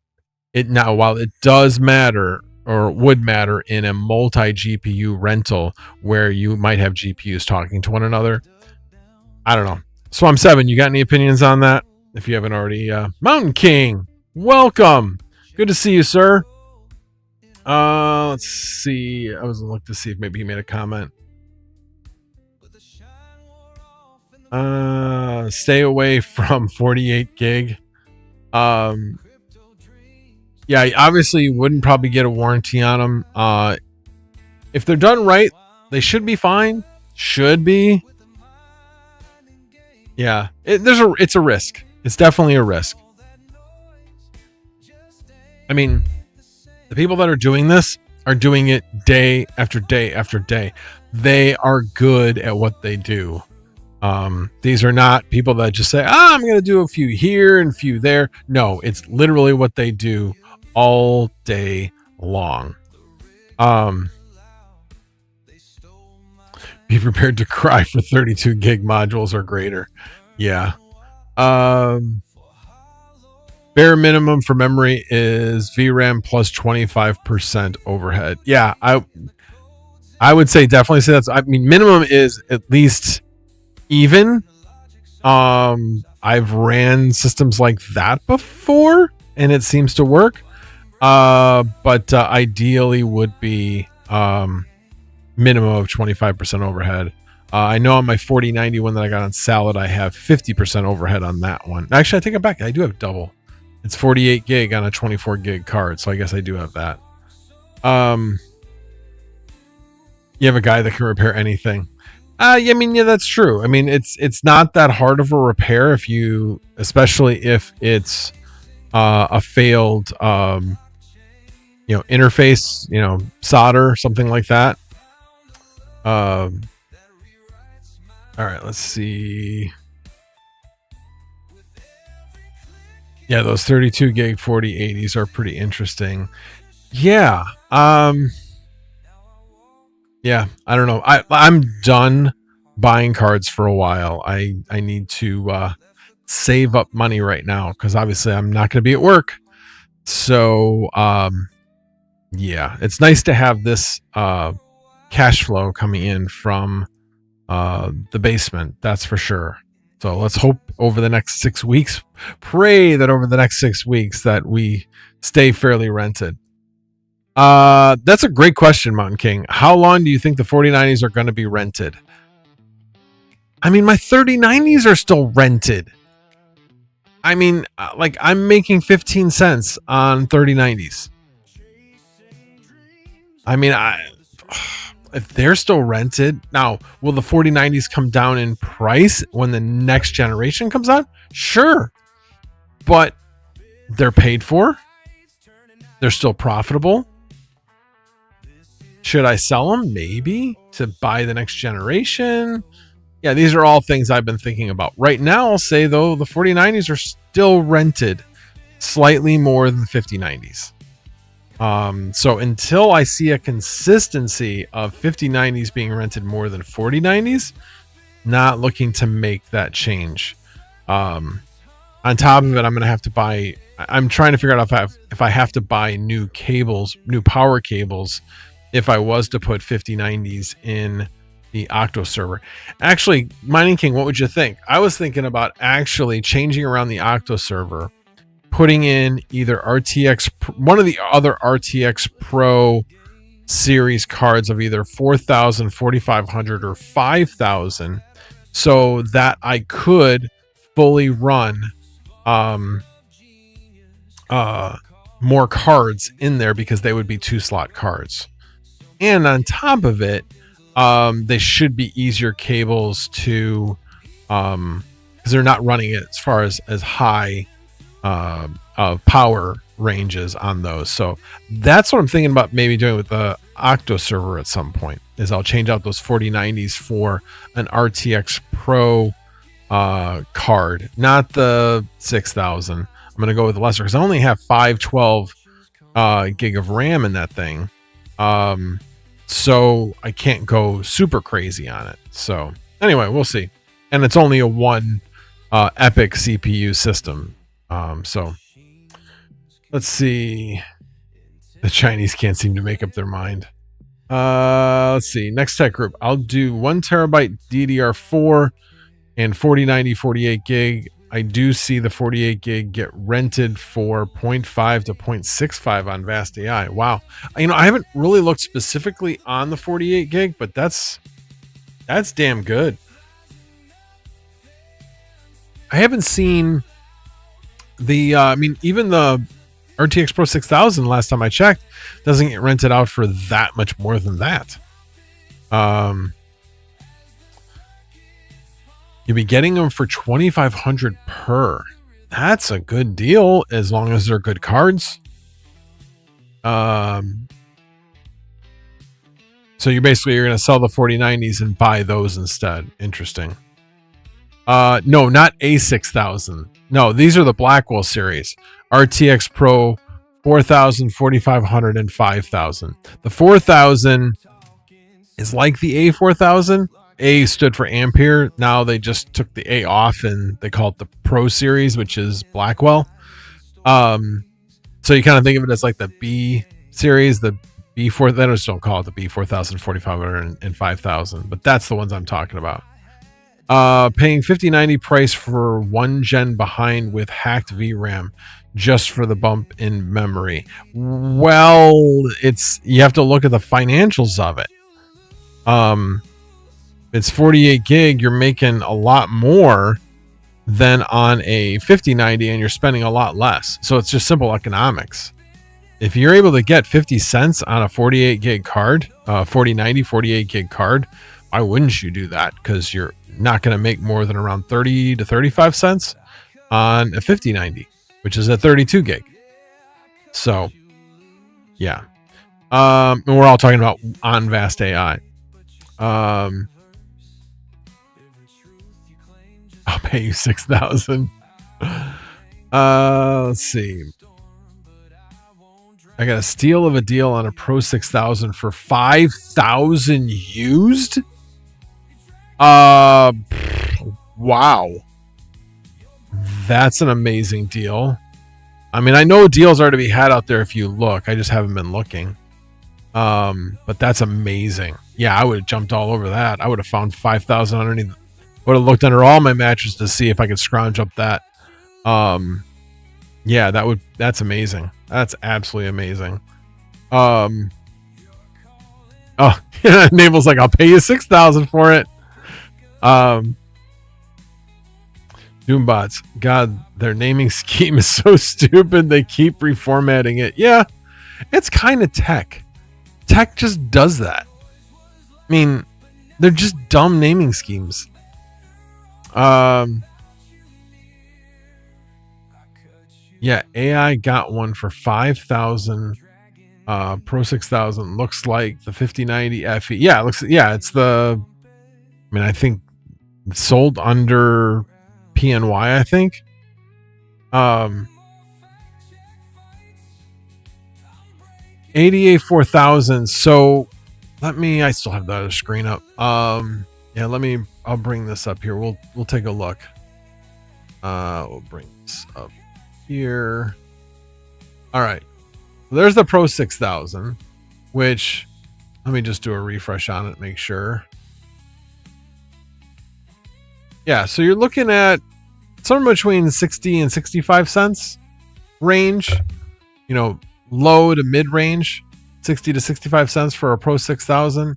now, while it does matter, or would matter in a multi-GPU rental where you might have GPUs talking to one another, I don't know. Swam7, you got any opinions on that? If you haven't already, Mountain King, welcome. Good to see you, sir. Let's see. I was looking to see if maybe he made a comment. Stay away from 48 gig. Yeah, obviously you wouldn't probably get a warranty on them. If they're done right, they should be fine. Should be. Yeah, it's a risk. It's definitely a risk. I mean, the people that are doing this are doing it day after day after day. They are good at what they do. These are not people that just say, I'm going to do a few here and a few there. No, it's literally what they do all day long. Be prepared to cry for 32 gig modules or greater. Yeah. Bare minimum for memory is VRAM plus 25% overhead. Yeah, I would say definitely say that's. I mean, minimum is at least even. I've ran systems like that before, and it seems to work. But ideally would be minimum of 25% overhead. I know on my 4090 one that I got on Salad, I have 50% overhead on that one. Actually, I take it back. I do have double. It's 48 gig on a 24 gig card, so I guess I do have that. You have a guy that can repair anything. I mean, yeah, that's true. I mean, it's not that hard of a repair especially if it's a failed interface, solder, something like that. All right, let's see. Yeah, those 32 gig 4080s are pretty interesting. Yeah. Yeah, I don't know. I'm done buying cards for a while. I need to save up money right now because obviously I'm not going to be at work. So yeah, it's nice to have this cash flow coming in from the basement. That's for sure. So let's hope over the next 6 weeks, pray that over the next 6 weeks that we stay fairly rented. That's a great question, Mountain King. How long do you think the 4090s are going to be rented? I mean, my 3090s are still rented. I mean, like I'm making 15 cents on 3090s. I mean, if they're still rented now, will the 4090s come down in price when the next generation comes out? Sure, but they're paid for. They're still profitable. Should I sell them? Maybe to buy the next generation. Yeah, these are all things I've been thinking about. Right now, I'll say though, the 4090s are still rented slightly more than the 5090s. So until I see a consistency of 5090s being rented more than 4090s, not looking to make that change. On top of it, I'm going to have to buy. I'm trying to figure out if I have to buy new cables, new power cables, if I was to put 5090s in the Octo server. Actually, Mining King, what would you think? I was thinking about actually changing around the Octo server, putting in either one of the other RTX Pro series cards of either 4000, 4500, or 5000, so that I could fully run more cards in there because they would be 2-slot cards. And on top of it, they should be easier cables to, because they're not running it as far as high of power ranges on those. So that's what I'm thinking about maybe doing with the Octo server at some point, is I'll change out those 4090s for an RTX Pro card, not the 6000. I'm going to go with the lesser because I only have 512 gig of RAM in that thing. So I can't go super crazy on it. So anyway, we'll see. And it's only a one Epic CPU system. So let's see. The Chinese can't seem to make up their mind. Let's see. Next tech group. I'll do 1 terabyte DDR4 and 4090 48 gig I do see the 48 gig get rented for 0.5 to 0.65 on VAST.ai. Wow. I haven't really looked specifically on the 48 gig, but that's damn good. I haven't seen the even the RTX Pro 6000 last time I checked doesn't get rented out for that much more than that. You'll be getting them for $2,500 per. That's a good deal as long as they're good cards. So you're going to sell the 4090s and buy those instead. Interesting. No, not A6000. No, these are the Blackwell series. RTX Pro 4000, 4500, and 5000. The 4000 is like the A4000. A stood for Ampere. Now they just took the A off and they call it the Pro series, which is Blackwell. So you kind of think of it as like the B series, the B4. They just don't call it the B4000, 4500, and 5000, but that's the ones I'm talking about. Paying 5090 price for 1 gen behind with hacked VRAM just for the bump in memory. Well, you have to look at the financials of it. It's 48 gig. You're making a lot more than on a 5090 and you're spending a lot less. So it's just simple economics. If you're able to get 50 cents on a 48 gig card, 4090, 48 gig card, why wouldn't you do that? Because you're not going to make more than around 30 to 35 cents on a 5090, which is a 32 gig. So, yeah. And we're all talking about on VAST.ai. I'll pay you 6,000. Let's see. I got a steal of a deal on a Pro 6000 for 5,000 used. Wow. That's an amazing deal. I mean, I know deals are to be had out there if you look. I just haven't been looking. But that's amazing. Yeah, I would have jumped all over that. I would have found 5,000 underneath. Would have looked under all my mattresses to see if I could scrounge up that. Yeah, that's amazing. That's absolutely amazing. Oh, Navel's like, I'll pay you 6,000 for it. Doombots, God, their naming scheme is so stupid. They keep reformatting it. Yeah, it's kind of tech. Tech just does that. I mean, they're just dumb naming schemes. Yeah, AI got one for 5,000. Pro 6000 looks like the 5090 FE. Yeah, it's the. I mean, I think it's sold under PNY. I think. 88 4000. So, I still have the other screen up. Yeah, I'll bring this up here. We'll take a look. We'll bring this up here. All right. There's the Pro 6000, which let me just do a refresh on it, make sure. Yeah, so you're looking at somewhere between 60 and 65 cents range, low to mid range, 60 to 65 cents for a Pro 6000.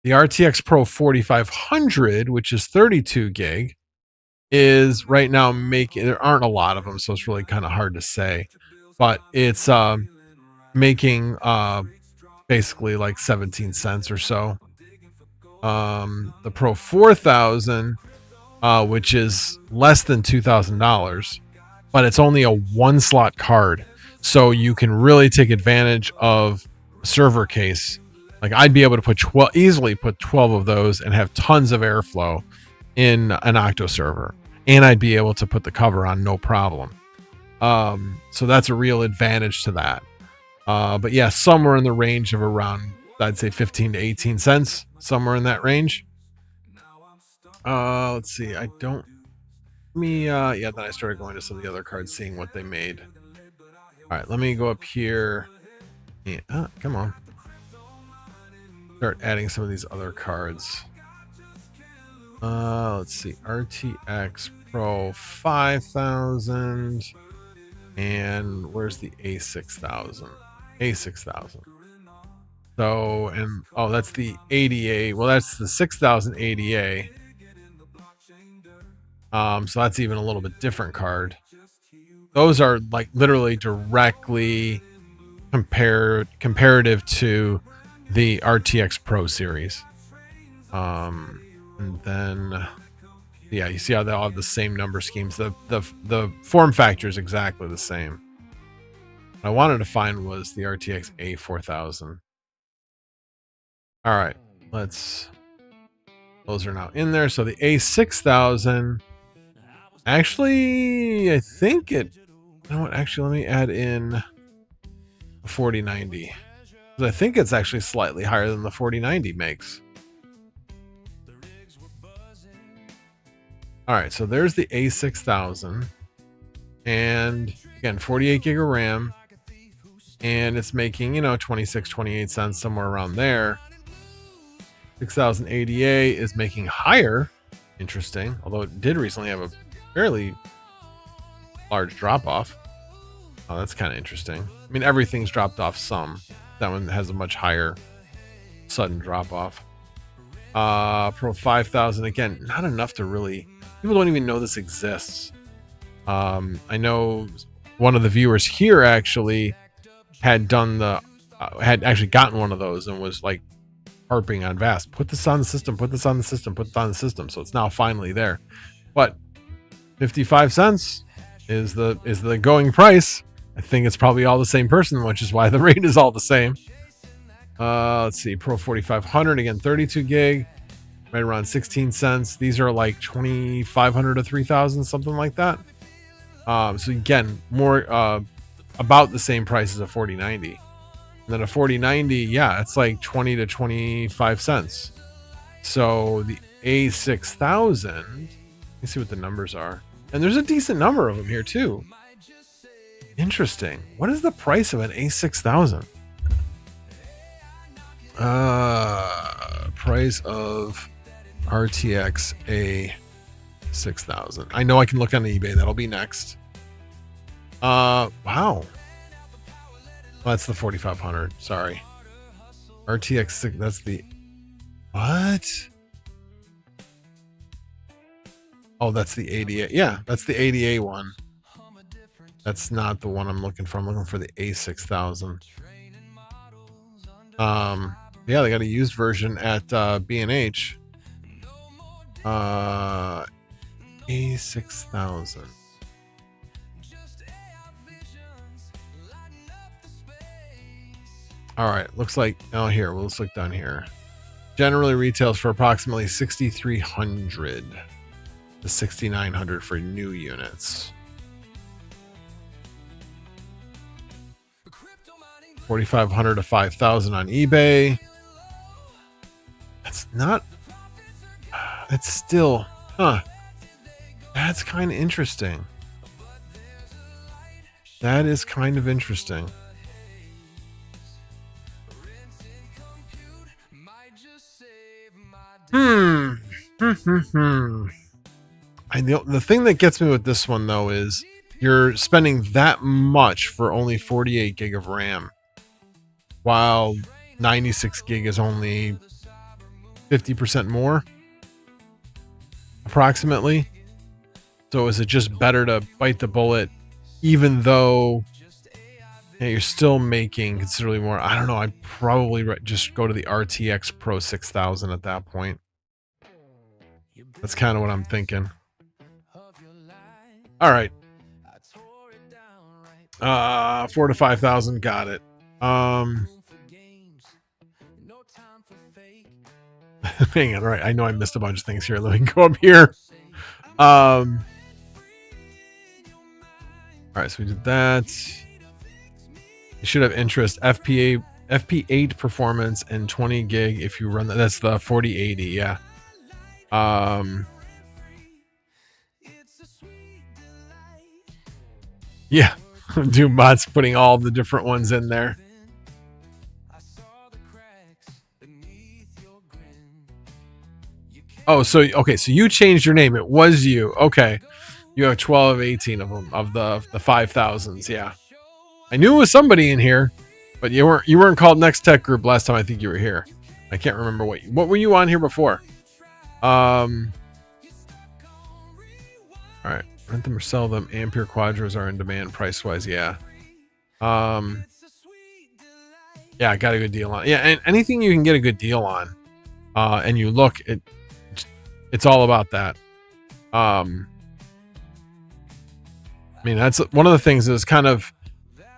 The RTX Pro 4500, which is 32 gig, is right now there aren't a lot of them, so it's really kind of hard to say, but it's making basically like 17 cents or so. The Pro 4000, which is less than $2,000, but it's only a 1-slot card, so you can really take advantage of server case. Like, I'd be able to easily put 12 of those and have tons of airflow in an Octo server, and I'd be able to put the cover on no problem. So that's a real advantage to that. But yeah, somewhere in the range of around, I'd say 15 to 18 cents, somewhere in that range. Let's see. Yeah, then I started going to some of the other cards, seeing what they made. All right, let me go up here. Yeah, come on. Start adding some of these other cards. Let's see. RTX Pro 5000. And where's the A6000? A6000. So, and oh, that's the ADA. Well, that's the 6000 ADA. So that's even a little bit different card. Those are like literally directly comparative to the RTX Pro series. And then yeah, you see how they all have the same number schemes. The form factor is exactly the same. What I wanted to find was the RTX A4000. All right, those are now in there. So the A6000, actually, I think it, you know what, actually, let me add in a 4090. I think it's actually slightly higher than the 4090 makes. All right, so there's the A6000. And again, 48 gig of RAM. And it's making, 26, 28 cents, somewhere around there. 6000 ADA is making higher. Interesting. Although it did recently have a fairly large drop off. Oh, that's kind of interesting. I mean, everything's dropped off some. That one has a much higher sudden drop off. Pro 5000, again, not enough to really, people don't even know this exists. I know one of the viewers here actually had done had actually gotten one of those and was like harping on VAST. Put this on the system, put this on the system, put this on the system. So it's now finally there. But 55 cents is the going price. I think it's probably all the same person, which is why the rate is all the same. Let's see, Pro 4500, again, 32 gig, right around 16 cents. These are like 2,500 to 3,000, something like that. So again, more about the same price as a 4090. And then a 4090, yeah, it's like 20 to 25 cents. So the A6000, let me see what the numbers are. And there's a decent number of them here too. Interesting. What is the price of an A6000? Price of RTX A6000. I know I can look on eBay. That'll be next. Wow. Well, that's the 4500. Sorry. RTX, that's the, what? Oh, that's the ADA. Yeah, that's the ADA one. That's not the one I'm looking for. I'm looking for the A6000. Yeah, they got a used version at B&H. A6000. All right, looks like, oh, here, well, let's look down here. Generally retails for approximately 6,300 to 6,900 for new units. 4,500 to 5,000 on eBay. That's not, that's still, that's kind of interesting. That is kind of interesting. I know the thing that gets me with this one though is you're spending that much for only 48 gig of RAM, while 96 gig is only 50% more, approximately. So is it just better to bite the bullet, even though you're still making considerably more? I don't know. I'd probably just go to the RTX Pro 6000 at that point. That's kind of what I'm thinking. All right. 4,000 to 5,000. Got it. Hang on. All right. I know I missed a bunch of things here. Let me go up here. All right. So we did that. You should have interest FP8 performance and 20 gig if you run that. That's the 4080. Yeah. Yeah. Do mods, putting all the different ones in there. Oh, so okay, so you changed your name. It was you. Okay. You have 12 of 18 of them, of the 5,000s. Yeah. I knew it was somebody in here, but you weren't called Next Tech Group last time I think you were here. I can't remember what were you on here before? All right. Rent them or sell them. Ampere Quadros are in demand price-wise. Yeah. Yeah, I got a good deal on. Yeah, and anything you can get a good deal on, and you look, it's all about that. I mean, that's one of the things is kind of,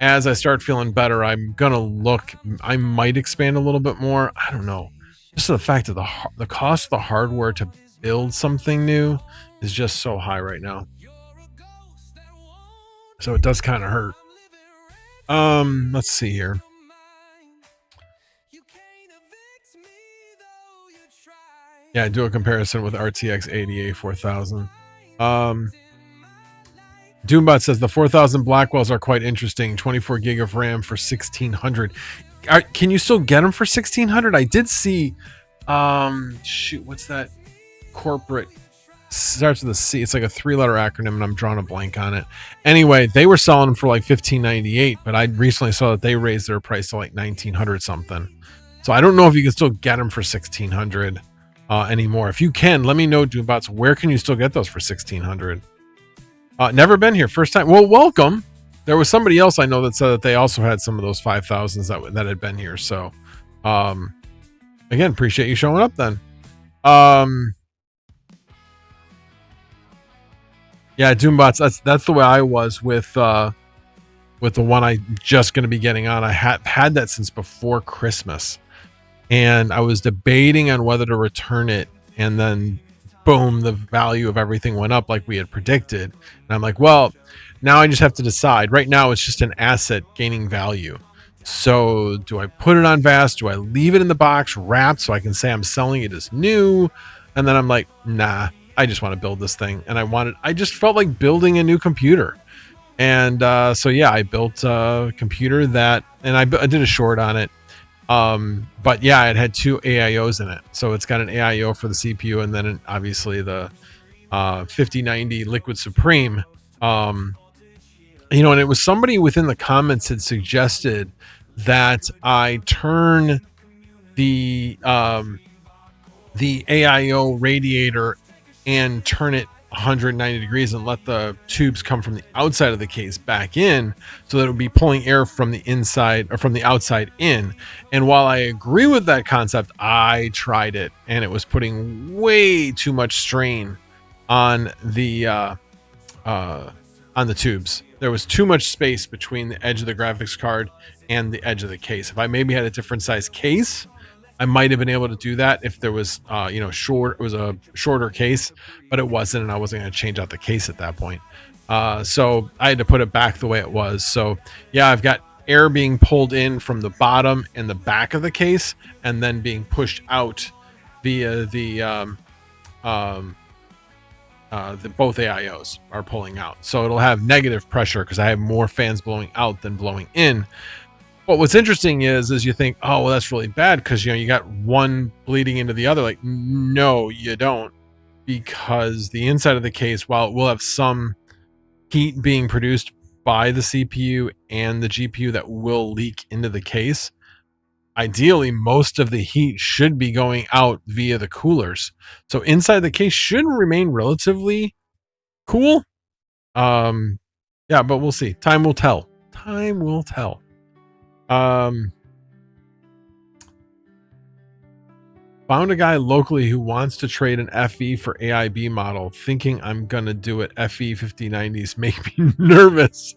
as I start feeling better, I'm gonna look. I might expand a little bit more. I don't know. Just the fact of the cost of the hardware to build something new is just so high right now. So it does kind of hurt. Let's see here. Yeah, do a comparison with RTX 80 4000. Doombot says the 4000 Blackwells are quite interesting. 24 gig of RAM for 1600. Can you still get them for 1600? I did see. Shoot, what's that? Corporate starts with a C. It's like a 3-letter acronym, and I'm drawing a blank on it. Anyway, they were selling them for like 1598, but I recently saw that they raised their price to like 1900 something. So I don't know if you can still get them for 1600 anymore. If you can, let me know, Doombots. Where can you still get those for 1600? Never been here, first time. Well, welcome. There was somebody else I know that said that they also had some of those 5000s that had been here. So, again, appreciate you showing up then. Yeah, Doombots. That's the way I was with the one I just going to be getting on. I had that since before Christmas, and I was debating on whether to return it, and then boom, the value of everything went up like we had predicted. And I'm like, well, now I just have to decide. Right now, it's just an asset gaining value. So do I put it on VAST? Do I leave it in the box wrapped so I can say I'm selling it as new? And then I'm like, nah, I just want to build this thing. And I just felt like building a new computer. And so, yeah, I built a computer that, and I did a short on it. But yeah, it had 2 AIOs in it. So it's got an AIO for the CPU, and then obviously the 5090 Liquid Supreme. And it was somebody within the comments had suggested that I turn the AIO radiator and turn it 190 degrees and let the tubes come from the outside of the case back in, so that it would be pulling air from the inside or from the outside in. And while I agree with that concept, I tried it and it was putting way too much strain on the tubes. There was too much space between the edge of the graphics card and the edge of the case. If I maybe had a different size case, I might have been able to do that if there was, it was a shorter case, but it wasn't, and I wasn't going to change out the case at that point. So I had to put it back the way it was. So yeah, I've got air being pulled in from the bottom and the back of the case, and then being pushed out via the both AIOs are pulling out. So it'll have negative pressure because I have more fans blowing out than blowing in. But what's interesting is you think, oh, well, that's really bad because, you got one bleeding into the other. Like, no, you don't, because the inside of the case, while it will have some heat being produced by the CPU and the GPU that will leak into the case, ideally, most of the heat should be going out via the coolers. So inside the case should remain relatively cool. Yeah, but we'll see. Time will tell. Time will tell. Found a guy locally who wants to trade an FE for AIB model, thinking I'm gonna do it. FE 5090s make me nervous.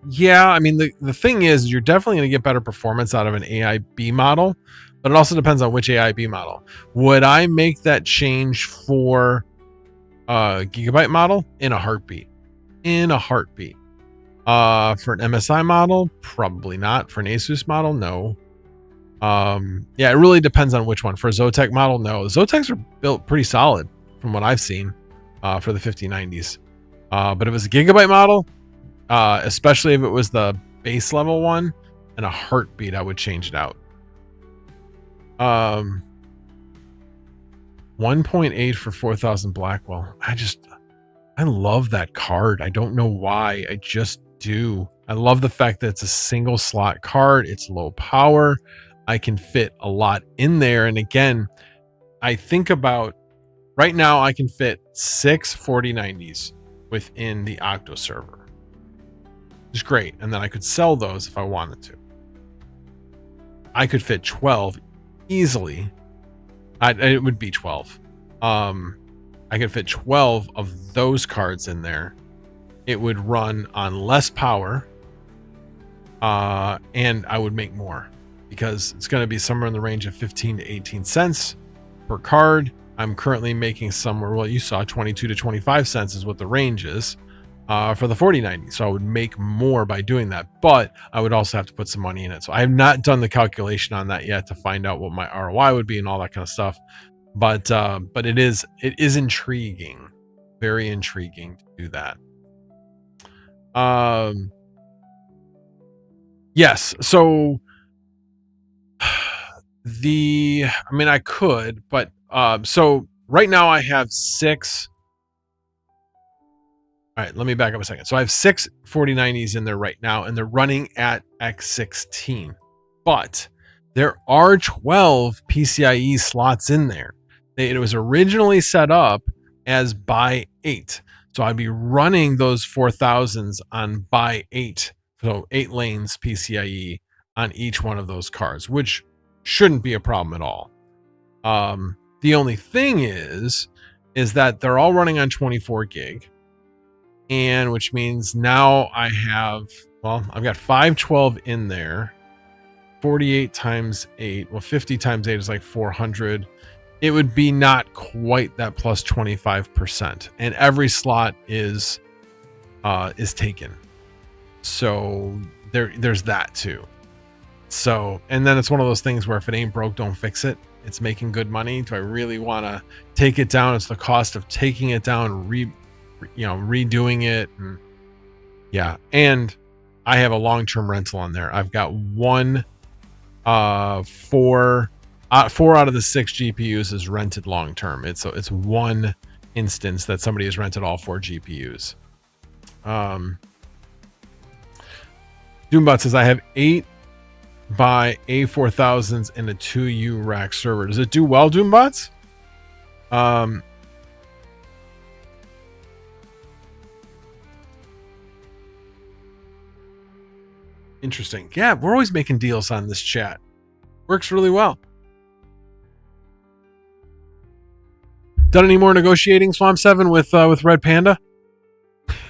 Yeah, I mean, the thing is, you're definitely gonna get better performance out of an AIB model, but it also depends on which AIB model. Would I make that change for a Gigabyte model? In a heartbeat. In a heartbeat. For an MSI model, probably not. For an Asus model, no. Yeah, it really depends on which one. For a Zotac model, no. The Zotacs are built pretty solid from what I've seen for the 5090s. But if it was a Gigabyte model, especially if it was the base level one, in a heartbeat, I would change it out. 1.8 for 4,000 Blackwell. I love that card. I don't know why. I just do. I love the fact that it's a single slot card. It's low power. I can fit a lot in there. And again, I think about right now, I can fit 6 4090s within the Octo server. It's great. And then I could sell those if I wanted to. I could fit 12 easily. It would be 12. I could fit 12 of those cards in there. It would run on less power. And I would make more because it's going to be somewhere in the range of 15 to 18 cents per card. I'm currently making somewhere, well, you saw 22 to 25 cents is what the range is for the 4090. So I would make more by doing that, but I would also have to put some money in it. So I have not done the calculation on that yet to find out what my ROI would be and all that kind of stuff. But it is intriguing, very intriguing to do that. Yes. So I could, but so right now I have 6. All right, let me back up a second. So I have 6 4090s in there right now, and they're running at X16, but there are 12 PCIe slots in there. It was originally set up as by 8. So I'd be running those 4000s on by 8. So 8 lanes PCIe on each one of those cards, which shouldn't be a problem at all. The only thing is that they're all running on 24 gig. And which means now I have, well, I've got 512 in there. 48 times 8. Well, 50 times 8 is like 400. It would be not quite that plus 25%. And every slot is taken. So there's that too. So, and then it's one of those things where if it ain't broke, don't fix it. It's making good money. Do I really want to take it down? It's the cost of taking it down, redoing it. And yeah. And I have a long-term rental on there. I've got 4 out of the 6 GPUs is rented long-term. It's one instance that somebody has rented all 4 GPUs. Doombot says I have 8 by A4000s and a 2U rack server. Does it do well, Doombots? Interesting. Yeah, we're always making deals on this chat. Works really well. Done any more negotiating, Swamp 7, with Red Panda?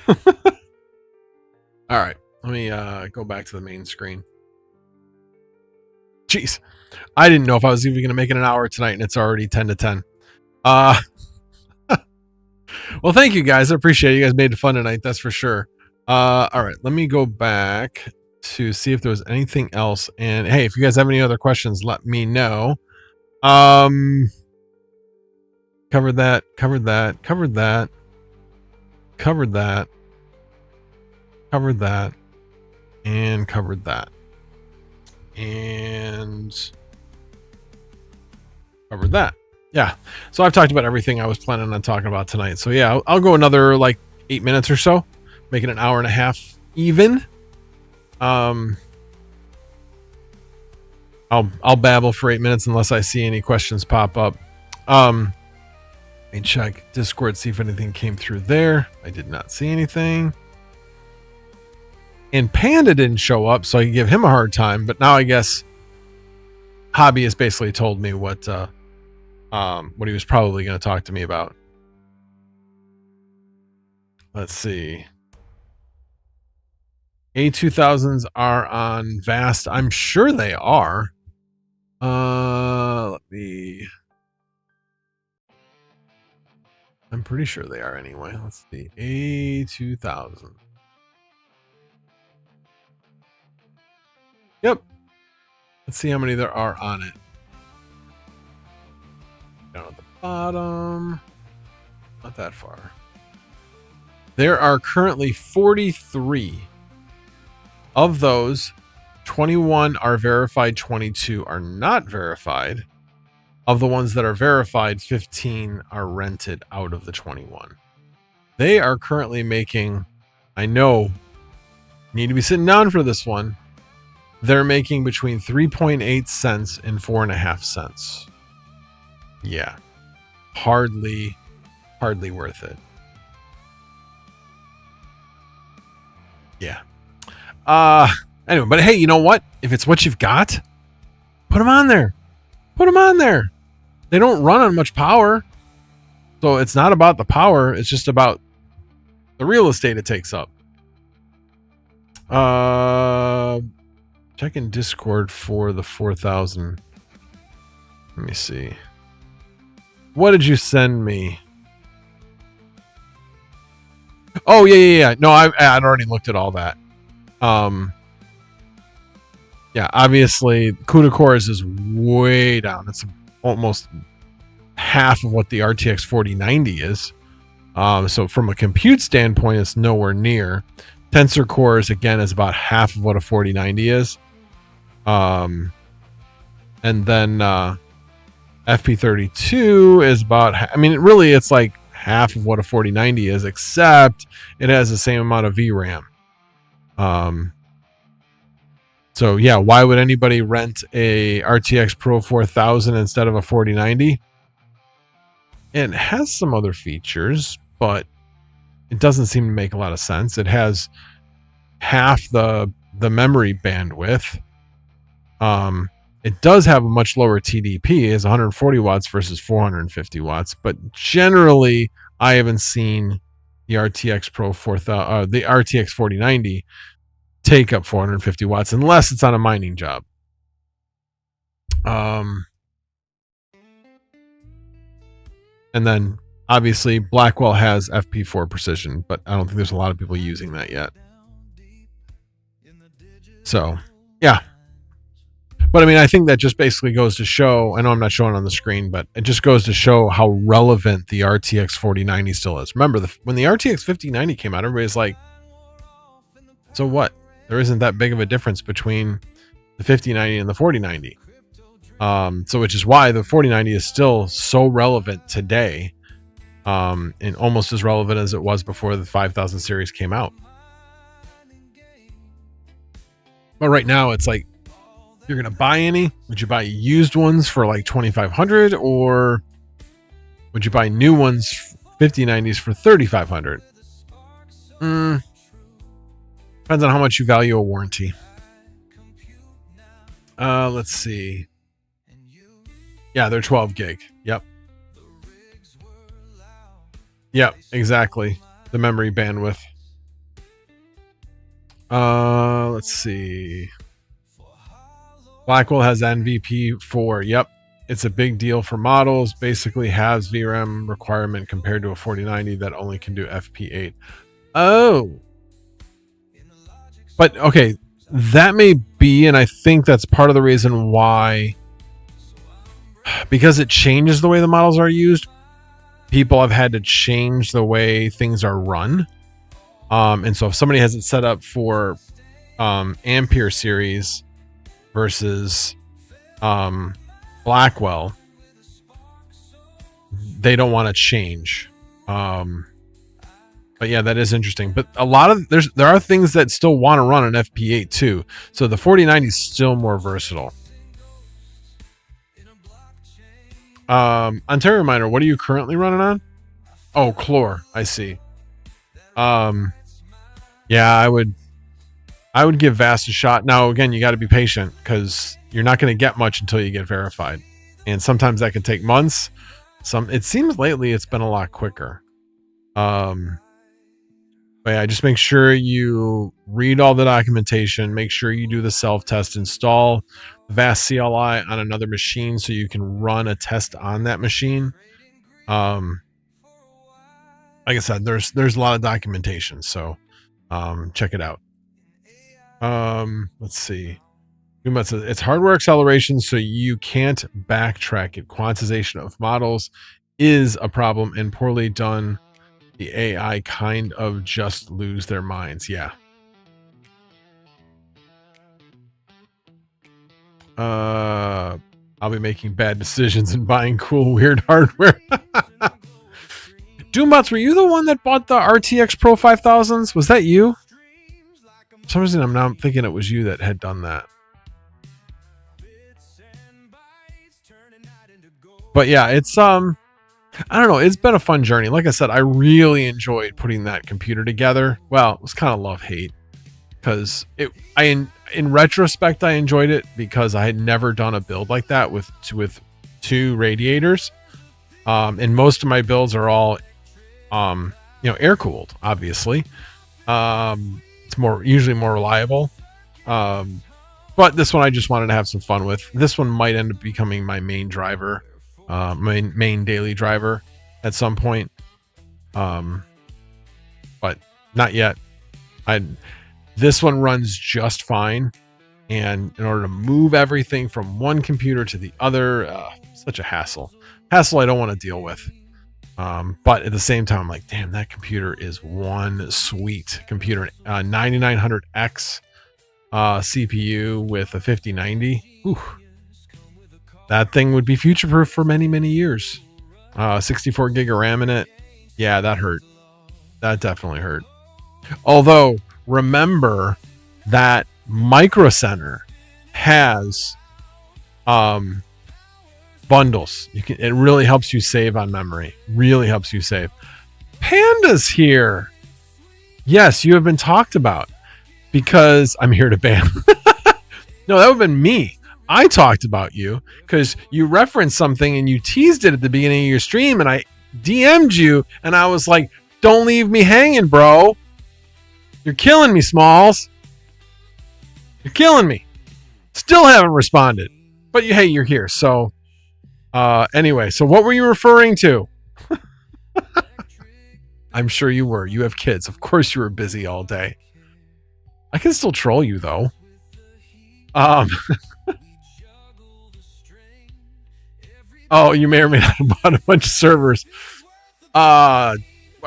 All right. Let me go back to the main screen. Jeez. I didn't know if I was even going to make it an hour tonight, and it's already 10 to 10. Well, thank you, guys. I appreciate it. You guys made it fun tonight. That's for sure. All right. Let me go back to see if there was anything else. And, hey, if you guys have any other questions, let me know. Covered that, covered that, covered that, covered that, covered that, and covered that, and covered that. Yeah. So I've talked about everything I was planning on talking about tonight. So yeah, I'll go another like 8 minutes or so, make it an hour and a half even. I'll babble for 8 minutes unless I see any questions pop up. Let me check Discord, see if anything came through there. I did not see anything. And Panda didn't show up, so I can give him a hard time. But now I guess Hobby has basically told me what he was probably going to talk to me about. Let's see. A2000s are on VAST. I'm sure they are. I'm pretty sure they are anyway. Let's see. A2000. Yep. Let's see how many there are on it. Down at the bottom. Not that far. There are currently 43. Of those, 21 are verified, 22 are not verified. Of the ones that are verified, 15 are rented out of the 21. They are currently making, I know, need to be sitting down for this one. They're making between 3.8 cents and 4.5 cents. Yeah. Hardly worth it. Yeah. Anyway, but hey, you know what? If it's what you've got, put them on there. Put them on there. They don't run on much power. So it's not about the power. It's just about the real estate it takes up. Checking Discord for the 4,000. Let me see. What did you send me? Oh, yeah. No, I'd already looked at all that. Yeah, obviously, CUDA cores is way down. It's almost half of what the RTX 4090 is. So from a compute standpoint, it's nowhere near. Tensor cores, again, is about half of what a 4090 is. And then FP32 is about, I mean, really, it's like half of what a 4090 is, except it has the same amount of VRAM. So yeah, why would anybody rent a RTX Pro 4000 instead of a 4090? It has some other features, but it doesn't seem to make a lot of sense. It has half the memory bandwidth. It does have a much lower TDP. It has 140 watts versus 450 watts, but generally I haven't seen the RTX Pro 4000, the RTX 4090 take up 450 watts unless it's on a mining job. And then obviously Blackwell has FP4 precision, but I don't think there's a lot of people using that yet. So yeah. But I mean, I think that just basically goes to show, I know I'm not showing on the screen, but it just goes to show how relevant the RTX 4090 still is. Remember, when the RTX 5090 came out, everybody's like, so what? There isn't that big of a difference between the 5090 and the 4090. So which is why the 4090 is still so relevant today, and almost as relevant as it was before the 5000 series came out. But right now, it's like, you're going to buy any? Would you buy used ones for like 2,500, or would you buy new ones, 5090s for 3,500? Depends on how much you value a warranty. Let's see. Yeah, they're 12 gig. Yep, exactly. The memory bandwidth. Let's see. Blackwell has NVP4. Yep. It's a big deal for models. Basically has VRAM requirement compared to a 4090 that only can do FP8. Oh. But okay, that may be, and I think that's part of the reason why, because it changes the way the models are used, people have had to change the way things are run. And so if somebody has it set up for Ampere series versus Blackwell, they don't want to change. But yeah, that is interesting. But a lot of there are things that still want to run on FP8 too. So the 4090 is still more versatile. Ontario Miner, what are you currently running on? Oh, Clore. I see. Yeah, I would give VAST a shot. Now, again, you got to be patient because you're not going to get much until you get verified. And sometimes that can take months. It seems lately it's been a lot quicker. But yeah, just make sure you read all the documentation. Make sure you do the self-test. Install VAST CLI on another machine so you can run a test on that machine. Like I said, there's a lot of documentation, so check it out. Let's see. It's hardware acceleration, so you can't backtrack it. Quantization of models is a problem, and poorly done, the AI kind of just lose their minds. Yeah. I'll be making bad decisions and buying cool, weird hardware. Doombots, were you the one that bought the RTX Pro 5000s? Was that you? For some reason, I'm now thinking it was you that had done that. But yeah, it's I don't know. It's been a fun journey. Like I said, I really enjoyed putting that computer together. Well, it was kind of love-hate because in retrospect, I enjoyed it because I had never done a build like that with two radiators. And most of my builds are all, air cooled, obviously. It's usually more reliable. But this one I just wanted to have some fun with. This one might end up becoming my main driver, main daily driver at some point. But not yet. This one runs just fine. And in order to move everything from one computer to the other, such a hassle I don't want to deal with. But at the same time, I'm like, damn, that computer is one sweet computer. 9900X CPU with a 5090. Whew. That thing would be future-proof for many, many years. 64 gig of RAM in it. Yeah, that hurt. That definitely hurt. Although, remember that Micro Center has bundles. It really helps you save on memory. Really helps you save. Panda's here. Yes, you have been talked about because I'm here to ban. No, that would have been me. I talked about you because you referenced something and you teased it at the beginning of your stream, and I DM'd you and I was like, don't leave me hanging, bro. You're killing me, Smalls. You're killing me. Still haven't responded. But hey, you're here. So anyway, so what were you referring to? I'm sure you were. You have kids. Of course you were busy all day. I can still troll you though. Oh, you may or may not have bought a bunch of servers. Are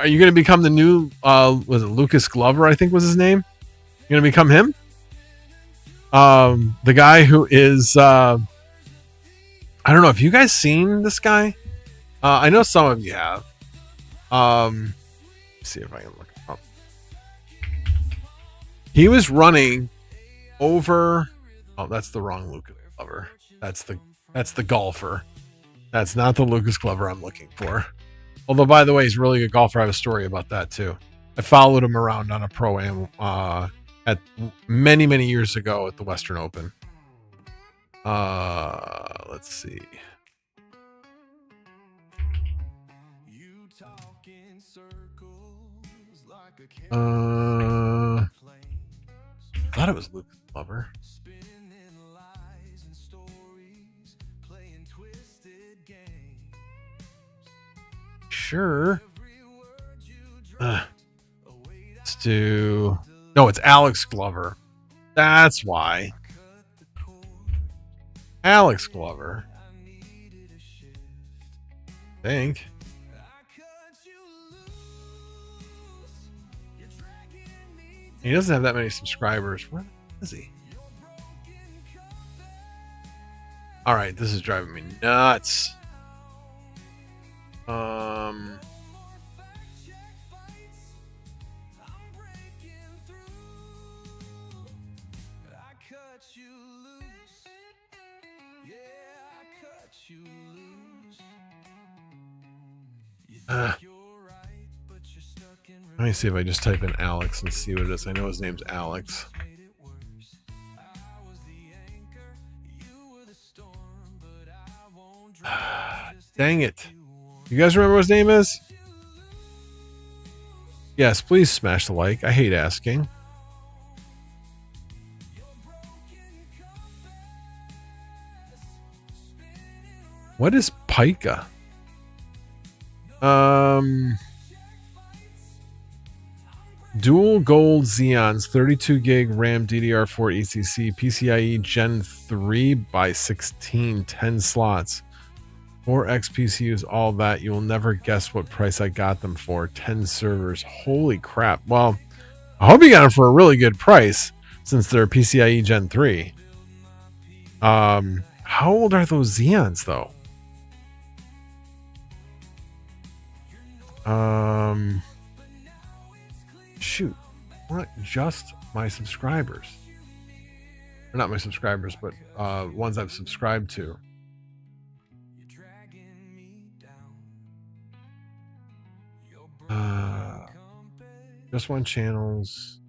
you going to become the new, was it Lucas Glover, I think was his name? You're going to become him? The guy who is, I don't know if you guys seen this guy. I know some of you have. Let's see if I can look him up. He was running over. Oh, that's the wrong Lucas Glover. That's the golfer. That's not the Lucas Glover I'm looking for. Although, by the way, he's a really good golfer. I have a story about that too. I followed him around on a pro-am at many, many years ago at the Western Open. Let's see. I thought it was Lucas Glover. Sure. Let's do. No, it's Alex Glover. That's why. Alex Glover. I think. He doesn't have that many subscribers. Where is he? All right, this is driving me nuts. Let me see if I just type in Alex and see what it is. I know his name's Alex. Dang it. You guys remember what his name is? Yes, please smash the like. I hate asking. What is Pica? Dual gold Xeons, 32 gig RAM DDR4 ECC, PCIe Gen 3 by 16, 10 slots. 4 XPCUs, all that. You will never guess what price I got them for. 10 servers. Holy crap. Well, I hope you got them for a really good price since they're PCIe Gen 3. How How old are those Xeons though? Shoot, not just my subscribers. Or not my subscribers, but ones I've subscribed to. Just one channels.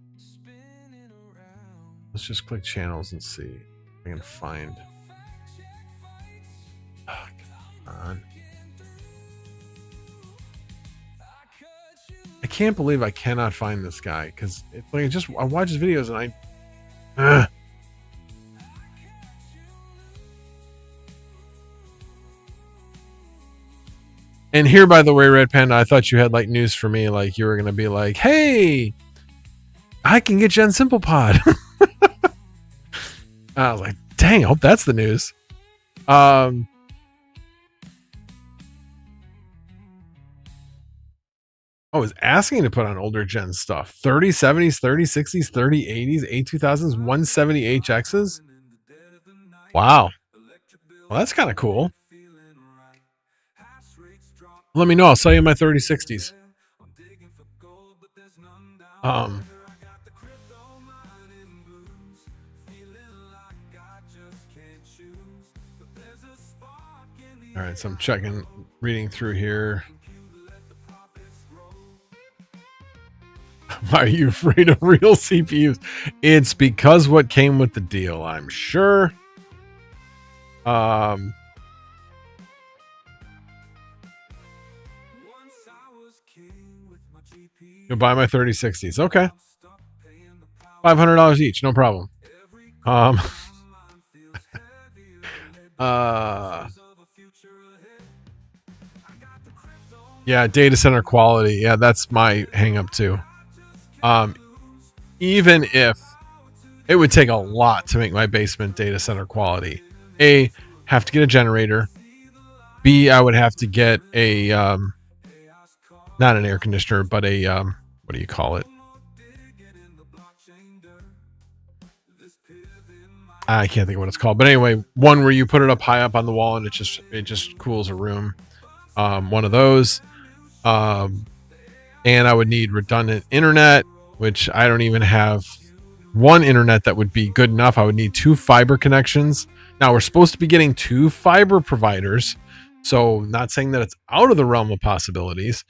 Let's just click channels and see if I can find. Oh, come on. I can't believe I cannot find this guy because like I watch his videos and I. And here, by the way, Red Panda, I thought you had like news for me. Like you were gonna be like, "Hey, I can get you on Simple Pod." I was like, "Dang, I hope that's the news." I was asking to put on older gen stuff. 3070s, 3060s, 3080s, A2000s, 170 HXs. Wow. Well, that's kind of cool. Let me know. I'll sell you my 3060s. All right, so I'm reading through here. Why are you afraid of real CPUs? It's because what came with the deal, I'm sure. You'll buy my 3060s. Okay. $500 each, no problem. Yeah, data center quality. Yeah, that's my hang up too. Even if it would take a lot to make my basement data center quality. A, have to get a generator. B, I would have to get a not an air conditioner, but a what do you call it? I can't think of what it's called. But anyway, one where you put it up high up on the wall and it just cools a room. One of those. And I would need redundant internet, which I don't even have one internet that would be good enough. I would need 2 fiber connections. Now we're supposed to be getting 2 fiber providers. So not saying that it's out of the realm of possibilities,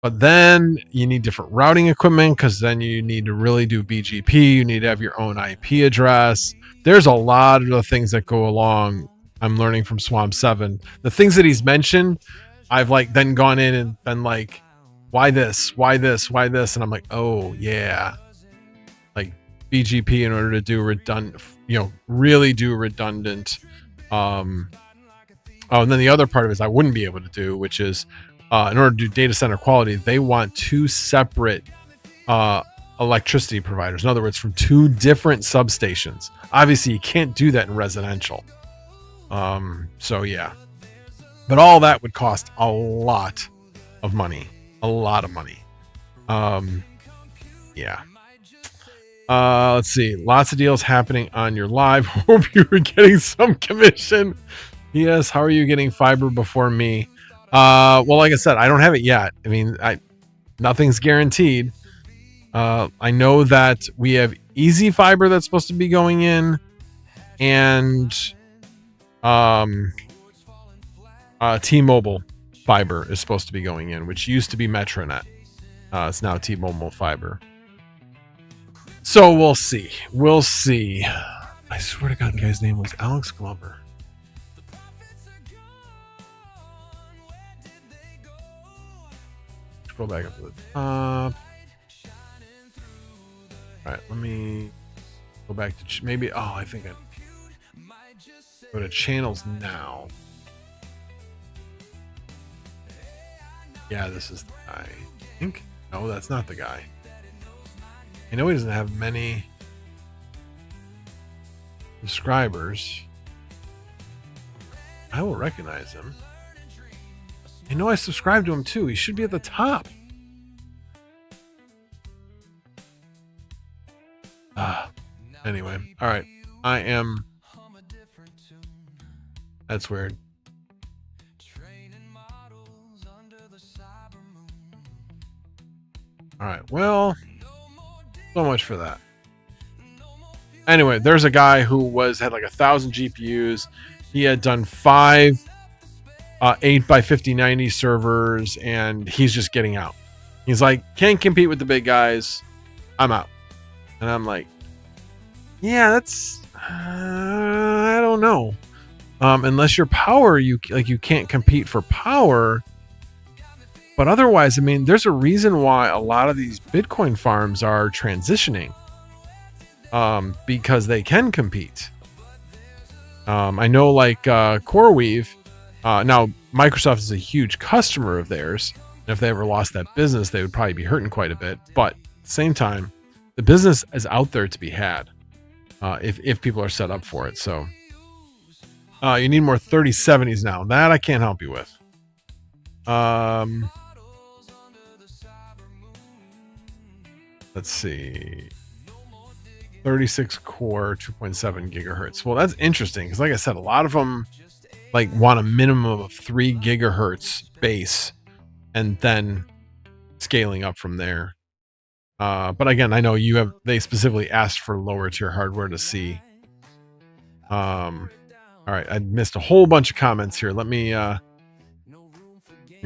but then you need different routing equipment because then you need to really do BGP. You need to have your own IP address. There's a lot of the things that go along. I'm learning from Swamp 7. The things that he's mentioned, I've like then gone in and been like, why this? Why this? Why this? And I'm like, oh yeah. Like BGP in order to do redundant, really do redundant. And then the other part of it is I wouldn't be able to do, which is in order to do data center quality, they want 2 separate electricity providers. In other words, from 2 different substations. Obviously, you can't do that in residential. So yeah. But all that would cost a lot of money. A lot of money. Yeah. Let's see. Lots of deals happening on your live. Hope you were getting some commission. Yes. How are you getting fiber before me? Well, like I said, I don't have it yet. I mean, nothing's guaranteed. I know that we have Easy Fiber that's supposed to be going in, and T-Mobile fiber is supposed to be going in, which used to be Metronet. It's now T-Mobile fiber. So we'll see. We'll see. I swear to God, the guy's name was Alex Glover. Scroll back up to the top. All right, let me go back to maybe. Oh, I think I go to channels now. Yeah, this is the guy. I think. No, that's not the guy. I know he doesn't have many subscribers. I will recognize him. I know I subscribed to him too. He should be at the top. Anyway, all right. I am That's weird. All right. Well, so much for that. Anyway, there's a guy who had like 1,000 GPUs. He had done 5 8x5090 servers, and he's just getting out. He's like, can't compete with the big guys. I'm out. And I'm like, yeah, that's I don't know. Unless your power, you can't compete for power. But otherwise, I mean, there's a reason why a lot of these Bitcoin farms are transitioning. Because they can compete. I know, like CoreWeave. Now, Microsoft is a huge customer of theirs. And if they ever lost that business, they would probably be hurting quite a bit. But at the same time, the business is out there to be had if people are set up for it. So you need more 3070s now. That I can't help you with. Let's see. 36 core, 2.7 gigahertz. Well, that's interesting because, like I said, a lot of them like want a minimum of 3 gigahertz base and then scaling up from there. But again, I know they specifically asked for lower tier hardware to see. All right, I missed a whole bunch of comments here. Let me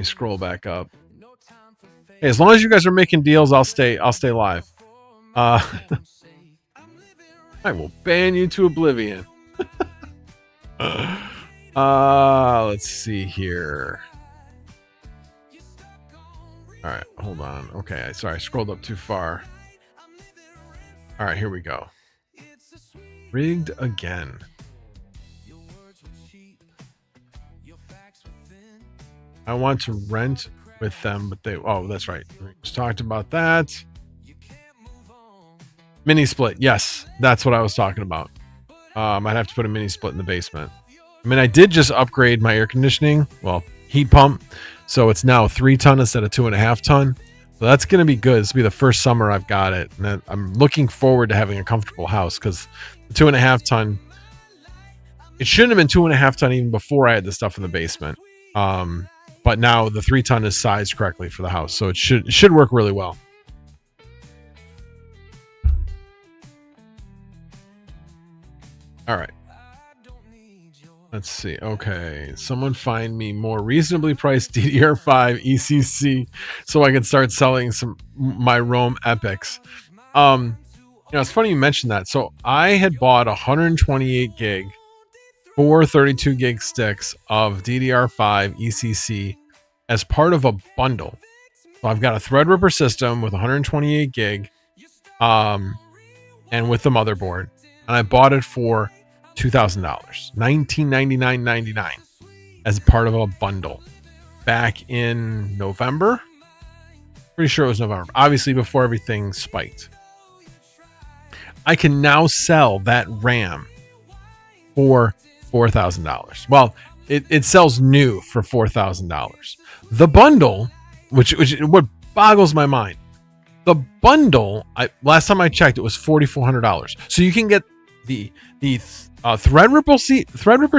scroll back up. Hey, as long as you guys are making deals, I'll stay live. I will ban you to oblivion. Let's see here. All right, hold on. Okay, sorry, I scrolled up too far. All right, here we go. Rigged again. I want to rent with them, but that's right. We just talked about that. Mini split. Yes, that's what I was talking about. I'd have to put a mini split in the basement. I mean, I did just upgrade my air conditioning, heat pump. So it's now 3 ton instead of 2.5 ton. So that's going to be good. This will be the first summer I've got it. And I'm looking forward to having a comfortable house because the 2.5 ton, it shouldn't have been 2.5 ton even before I had the stuff in the basement. But now the 3 ton is sized correctly for the house. So it should work really well. All right. Let's see. Okay. Someone find me more reasonably priced DDR5 ECC so I can start selling my Rome epics. It's funny you mentioned that. So I had bought 128 gig, 4 32 gig sticks of DDR5 ECC as part of a bundle. So I've got a Threadripper system with 128 gig, and with the motherboard, and I bought it for $2,000, $1999.99 as part of a bundle back in November. Pretty sure it was November, obviously before everything spiked. I can now sell that RAM for $4,000. Well, it sells new for $4,000. The bundle, which what boggles my mind, the bundle, last time I checked, it was $4,400. So you can get the Threadripper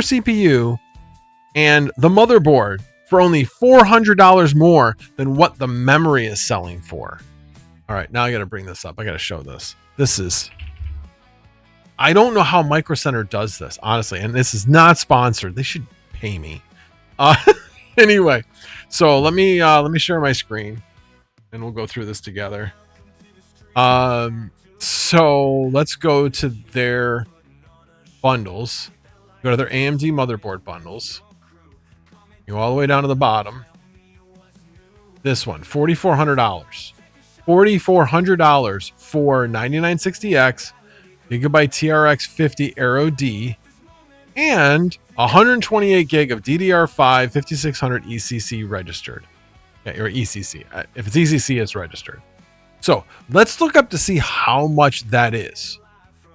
CPU and the motherboard for only $400 more than what the memory is selling for. All right, now I got to bring this up. I got to show this. I don't know how Micro Center does this, honestly, and this is not sponsored. They should pay me. Anyway, so let me share my screen, and we'll go through this together. So let's go to their bundles. Go to their AMD motherboard bundles. You go all the way down to the bottom. This one, $4,400. $4,400 for 9960X, Gigabyte TRX 50 Aero D, and 128 gig of DDR5 5600 ECC registered. Okay, or ECC. If it's ECC, it's registered. So let's look up to see how much that is.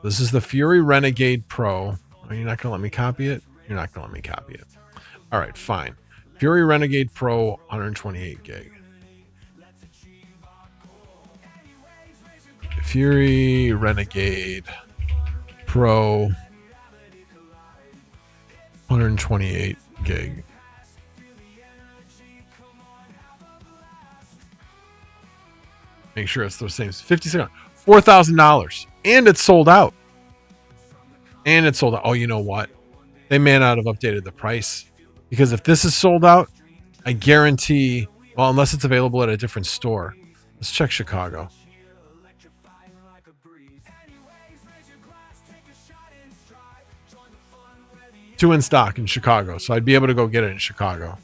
This is the Fury Renegade Pro. Are you not going to let me copy it? You're not going to let me copy it. All right, fine. Fury Renegade Pro, 128 gig. Fury Renegade Pro, 128 gig. Make sure it's the same. 56, $4,000, and it's sold out. And it's sold out. Oh, you know what? They may not have updated the price, because if this is sold out, I guarantee. Well, unless it's available at a different store. Let's check Chicago. Two in stock in Chicago, so I'd be able to go get it in Chicago.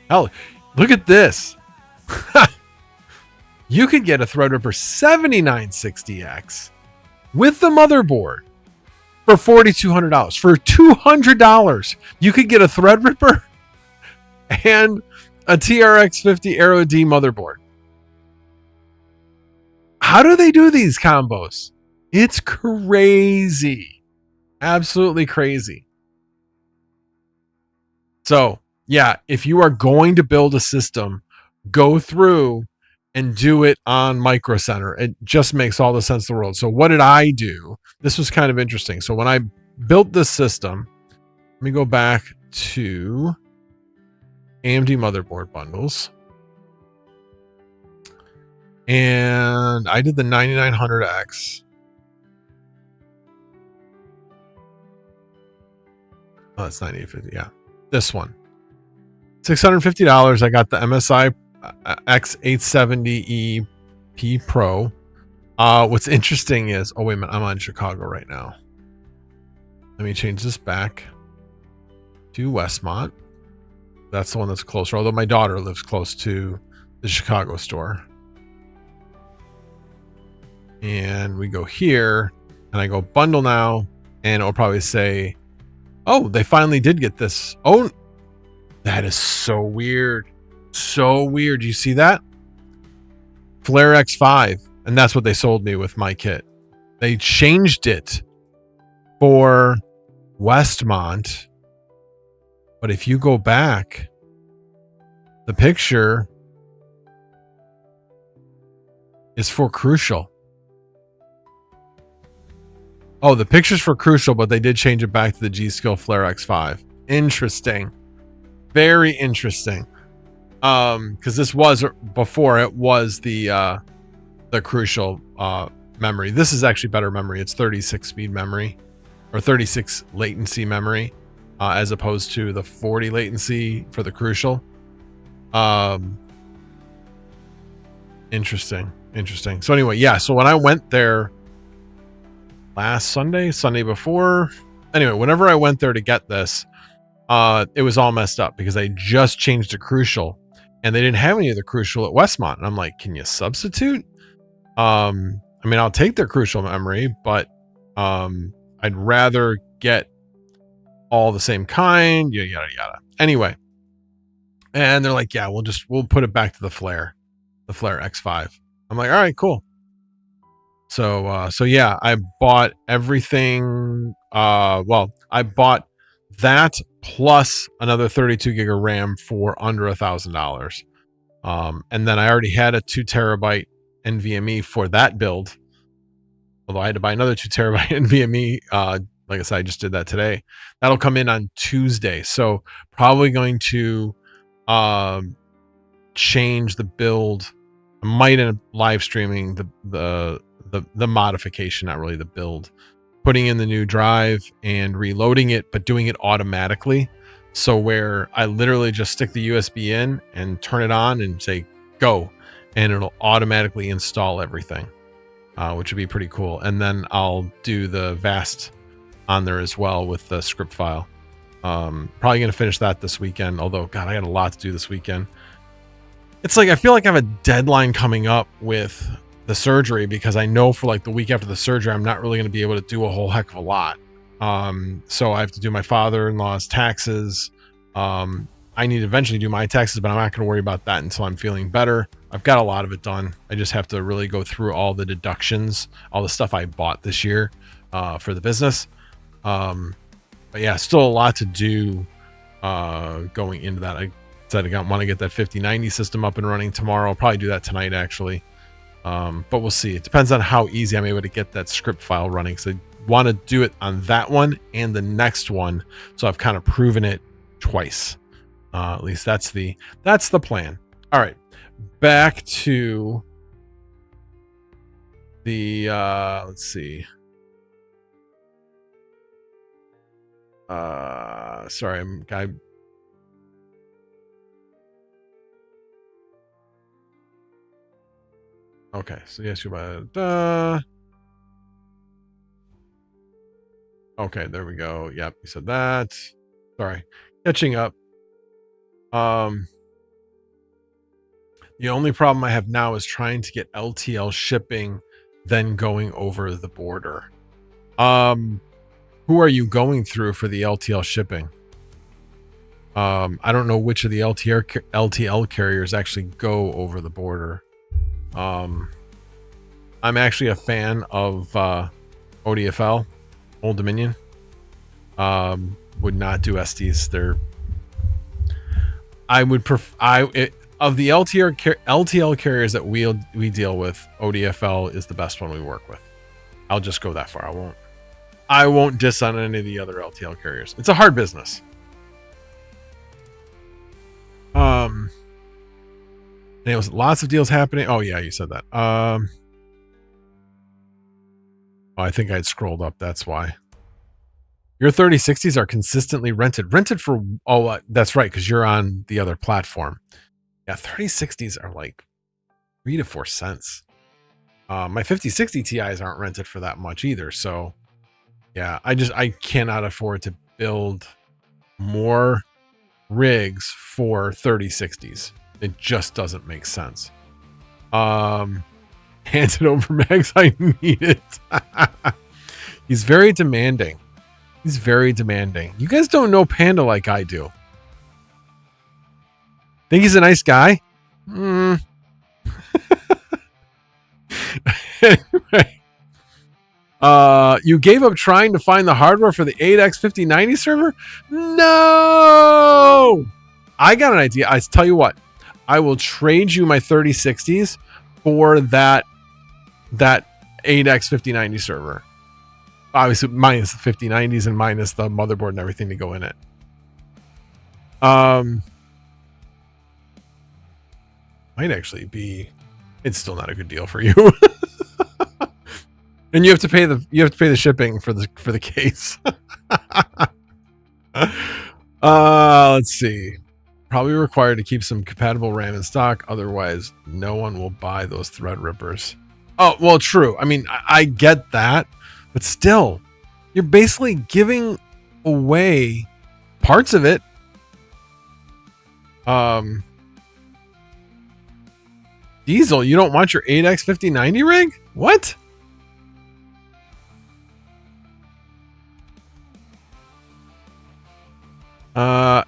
Hell, look at this. You could get a Threadripper 7960X with the motherboard for $4,200. For $200, you could get a Threadripper and a TRX 50 Aero D motherboard. How do they do these combos? It's crazy. Absolutely crazy. So, yeah, if you are going to build a system, go through and do it on Micro Center. It just makes all the sense in the world. So what did I do? This was kind of interesting. So when I built this system, let me go back to AMD motherboard bundles. And I did the 9900X. Oh, that's 9850. Yeah. This one. $650. I got the MSI X870E P Pro. What's interesting is, oh, wait a minute. I'm on Chicago right now. Let me change this back to Westmont. That's the one that's closer. Although my daughter lives close to the Chicago store. And we go here and I go bundle now. And it'll probably say, oh, they finally did get this. Oh, that is so weird. So weird. You see that? Flare X5. And that's what they sold me with my kit. They changed it for Westmont. But if you go back, the picture is for Crucial. Oh, the picture's for Crucial, but they did change it back to the G-Skill Flare X5. Interesting. Very interesting. Because this was before it was the Crucial memory. This is actually better memory. It's 36 speed memory or 36 latency memory, as opposed to the 40 latency for the Crucial. Interesting. So anyway, yeah. So when I went there last Sunday before, anyway, whenever I went there to get this, it was all messed up because I just changed to Crucial and they didn't have any of the Crucial at Westmont. And I'm like, can you substitute? I mean, I'll take their Crucial memory, but I'd rather get all the same kind, yada yada. Anyway, and they're like, yeah, we'll put it back to the Flare X5. I'm like, all right, cool. So yeah, I bought everything. Well, I bought that plus another 32 gig of RAM for under $1,000. And then I already had a 2 terabyte NVMe for that build. Although I had to buy another 2 terabyte NVMe. Like I said, I just did that today. That'll come in on Tuesday. So probably going to change the build. I might end up live streaming the modification, not really the build, putting in the new drive and reloading it, but doing it automatically. So where I literally just stick the USB in and turn it on and say go, and it'll automatically install everything, which would be pretty cool. And then I'll do the VAST on there as well with the script file. Probably going to finish that this weekend. Although, God, I got a lot to do this weekend. It's like, I feel like I have a deadline coming up with the surgery because I know for like the week after the surgery, I'm not really going to be able to do a whole heck of a lot. So I have to do my father-in-law's taxes. I need to eventually do my taxes, but I'm not going to worry about that until I'm feeling better. I've got a lot of it done. I just have to really go through all the deductions, all the stuff I bought this year, for the business. But yeah, still a lot to do, going into that. I said I want to get that 5090 system up and running tomorrow. I'll probably do that tonight, actually. But we'll see. It depends on how easy I'm able to get that script file running, because I want to do it on that one and the next one. So I've kind of proven it twice. At least that's the plan. All right, back to the let's see. Sorry, okay, so yes, you buy. Okay, there we go. Yep, you said that. Sorry, catching up. The only problem I have now is trying to get LTL shipping, then going over the border. Who are you going through for the LTL shipping? I don't know which of the LTL carriers actually go over the border. I'm actually a fan of ODFL, Old Dominion. Would not do SDs. I would prefer. Of the LTL carriers that we deal with, ODFL is the best one we work with. I'll just go that far. I won't diss on any of the other LTL carriers. It's a hard business. There was lots of deals happening. Oh yeah, you said that. Oh, I think I'd scrolled up. That's why. Your 3060s are consistently rented. Rented for, that's right, because you're on the other platform. Yeah, 3060s are like 3 to 4 cents. My 5060 Ti's aren't rented for that much either. So yeah, I cannot afford to build more rigs for 3060s. It just doesn't make sense. Hand it over, Max. I need it. He's very demanding. He's very demanding. You guys don't know Panda like I do. Think he's a nice guy? Anyway. You gave up trying to find the hardware for the 8x5090 server? No! I got an idea. I tell you what. I will trade you my 3060s for that 8x5090 server. Obviously, minus the 5090s and minus the motherboard and everything to go in it. Might actually be. It's still not a good deal for you. And you have to pay the shipping for the case. Let's see. Probably required to keep some compatible RAM in stock. Otherwise, no one will buy those Threadrippers. Oh, well, true. I mean, I get that, but still, you're basically giving away parts of it. Diesel, you don't want your 8x5090 rig? What?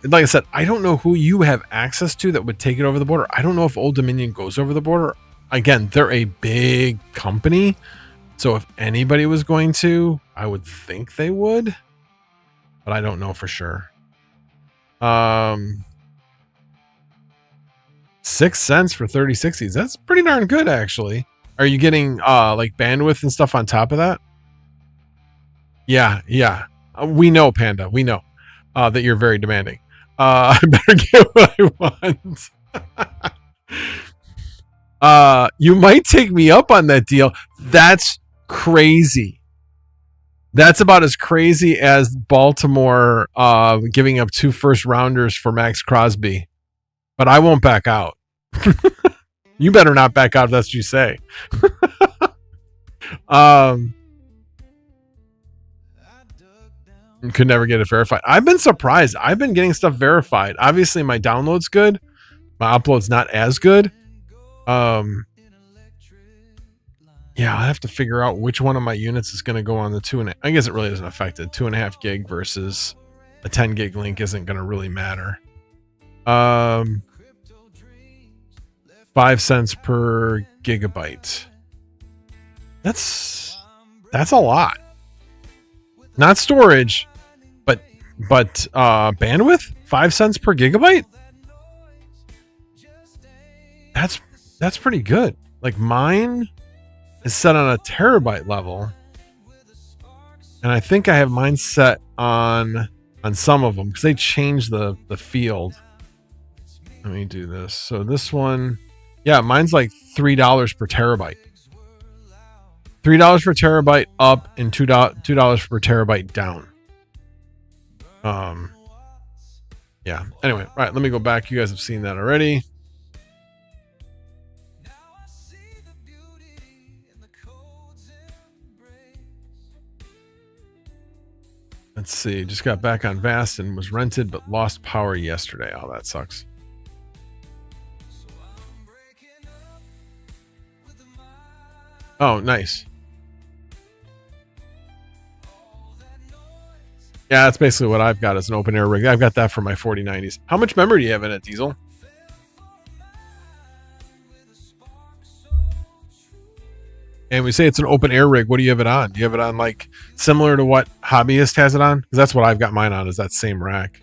Like I said, I don't know who you have access to that would take it over the border. I don't know if Old Dominion goes over the border. Again, they're a big company. So if anybody was going to, I would think they would. But I don't know for sure. 6 cents for 3060s. That's pretty darn good, actually. Are you getting like bandwidth and stuff on top of that? Yeah. We know, Panda. We know that you're very demanding. I better get what I want. You might take me up on that deal. That's crazy. That's about as crazy as Baltimore giving up 2 first rounders for Max Crosby. But I won't back out. You better not back out if that's what you say. Could never get it verified. I've been surprised. I've been getting stuff verified. Obviously, my download's good. My upload's not as good. Yeah, I have to figure out which one of my units is going to go on the 2.5. I guess it really doesn't affect it. 2.5 gig versus a 10 gig link isn't going to really matter. 5 cents per gigabyte. That's a lot. Not storage, but bandwidth. 5 cents per gigabyte. That's pretty good. Like mine is set on a terabyte level. And I think I have mine set on some of them because they changed the field. Let me do this. So this one, yeah, mine's like $3 per terabyte. $3 per terabyte up and $2 per terabyte down. Yeah. Anyway, all right, let me go back. You guys have seen that already. Let's see. Just got back on VAST and was rented but lost power yesterday. Oh, that sucks. Oh, nice. Yeah, that's basically what I've got as an open air rig. I've got that for my 4090s. How much memory do you have in it, Diesel? And we say it's an open air rig. What do you have it on? Do you have it on like similar to what Hobbyist has it on? Because that's what I've got mine on, is that same rack.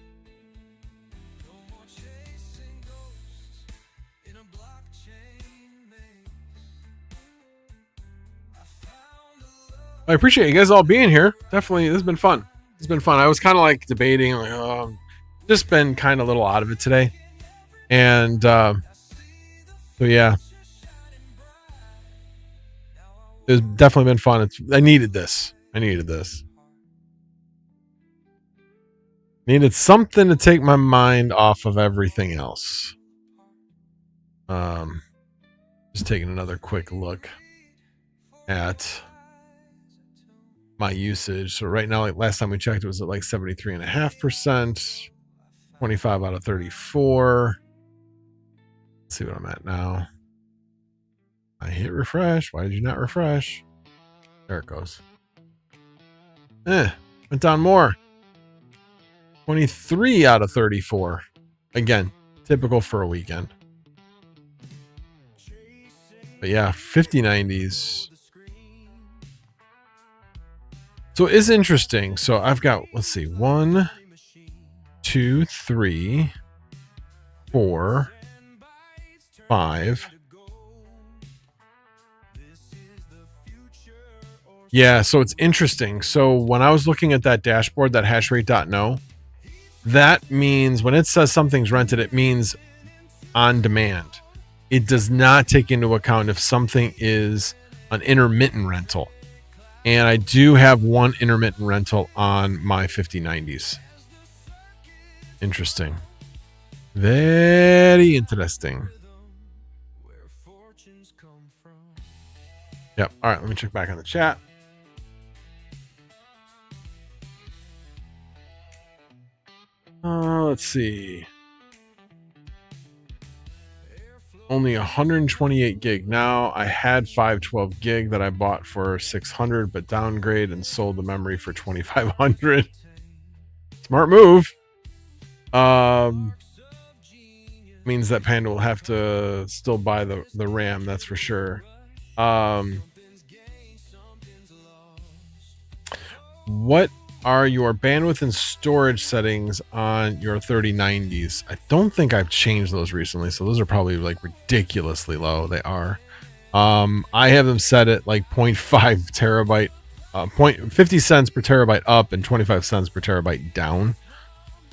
I appreciate you guys all being here. Definitely, this has been fun. It's been fun. I was kind of like debating, like, just been kind of a little out of it today. And so, yeah. It's definitely been fun. I needed this. Needed something to take my mind off of everything else. Just taking another quick look at my usage. So right now, like last time we checked, it was at like 73.5%, 25 out of 34. Let's see what I'm at now. I hit refresh. Why did you not refresh? There it goes. Went down more. 23 out of 34. Again, typical for a weekend. But yeah, 5090s. So it's interesting. So I've got, let's see, 1, 2, 3, 4, 5. Yeah, so it's interesting. So when I was looking at that dashboard, that hashrate.no, that means when it says something's rented, it means on demand. It does not take into account if something is an intermittent rental. And I do have one intermittent rental on my 5090s. Interesting. Very interesting. Yep. All right, let me check back on the chat. Let's see. Only 128 gig now. I had 512 gig that I bought for 600, but downgrade and sold the memory for 2,500. Smart move. Means that Panda will have to still buy the RAM. That's for sure. What are your bandwidth and storage settings on your 3090s? I don't think I've changed those recently, so those are probably like ridiculously low. They are. I have them set at like 0.5 terabyte, 50 cents per terabyte up and 25 cents per terabyte down.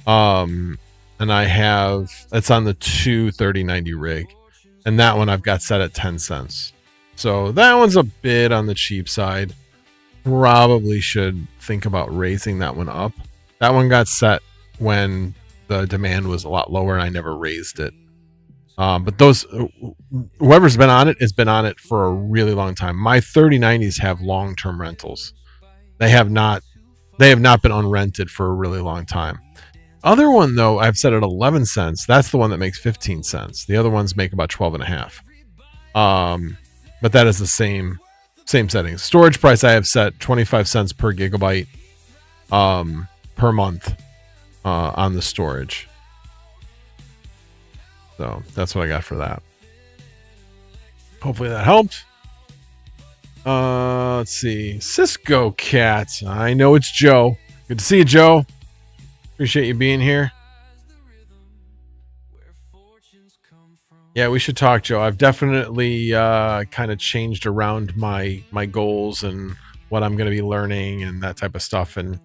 And I have, that's on the 3090 rig, and that one I've got set at 10 cents. So that one's a bit on the cheap side. Probably should think about raising that one up. That one got set when the demand was a lot lower and I never raised it. But those, whoever's been on it has been on it for a really long time. My 3090s have long-term rentals. They have not been unrented for a really long time. Other one though, I've set at 11 cents. That's the one that makes 15 cents. The other ones make about 12.5. But that is the same settings. Storage price I have set 25 cents per gigabyte per month on the storage. So that's what I got for that. Hopefully that helped. Let's see. Cisco Cat. I know it's Joe. Good to see you, Joe. Appreciate you being here. Yeah, we should talk, Joe. I've definitely kind of changed around my goals and what I'm going to be learning and that type of stuff, and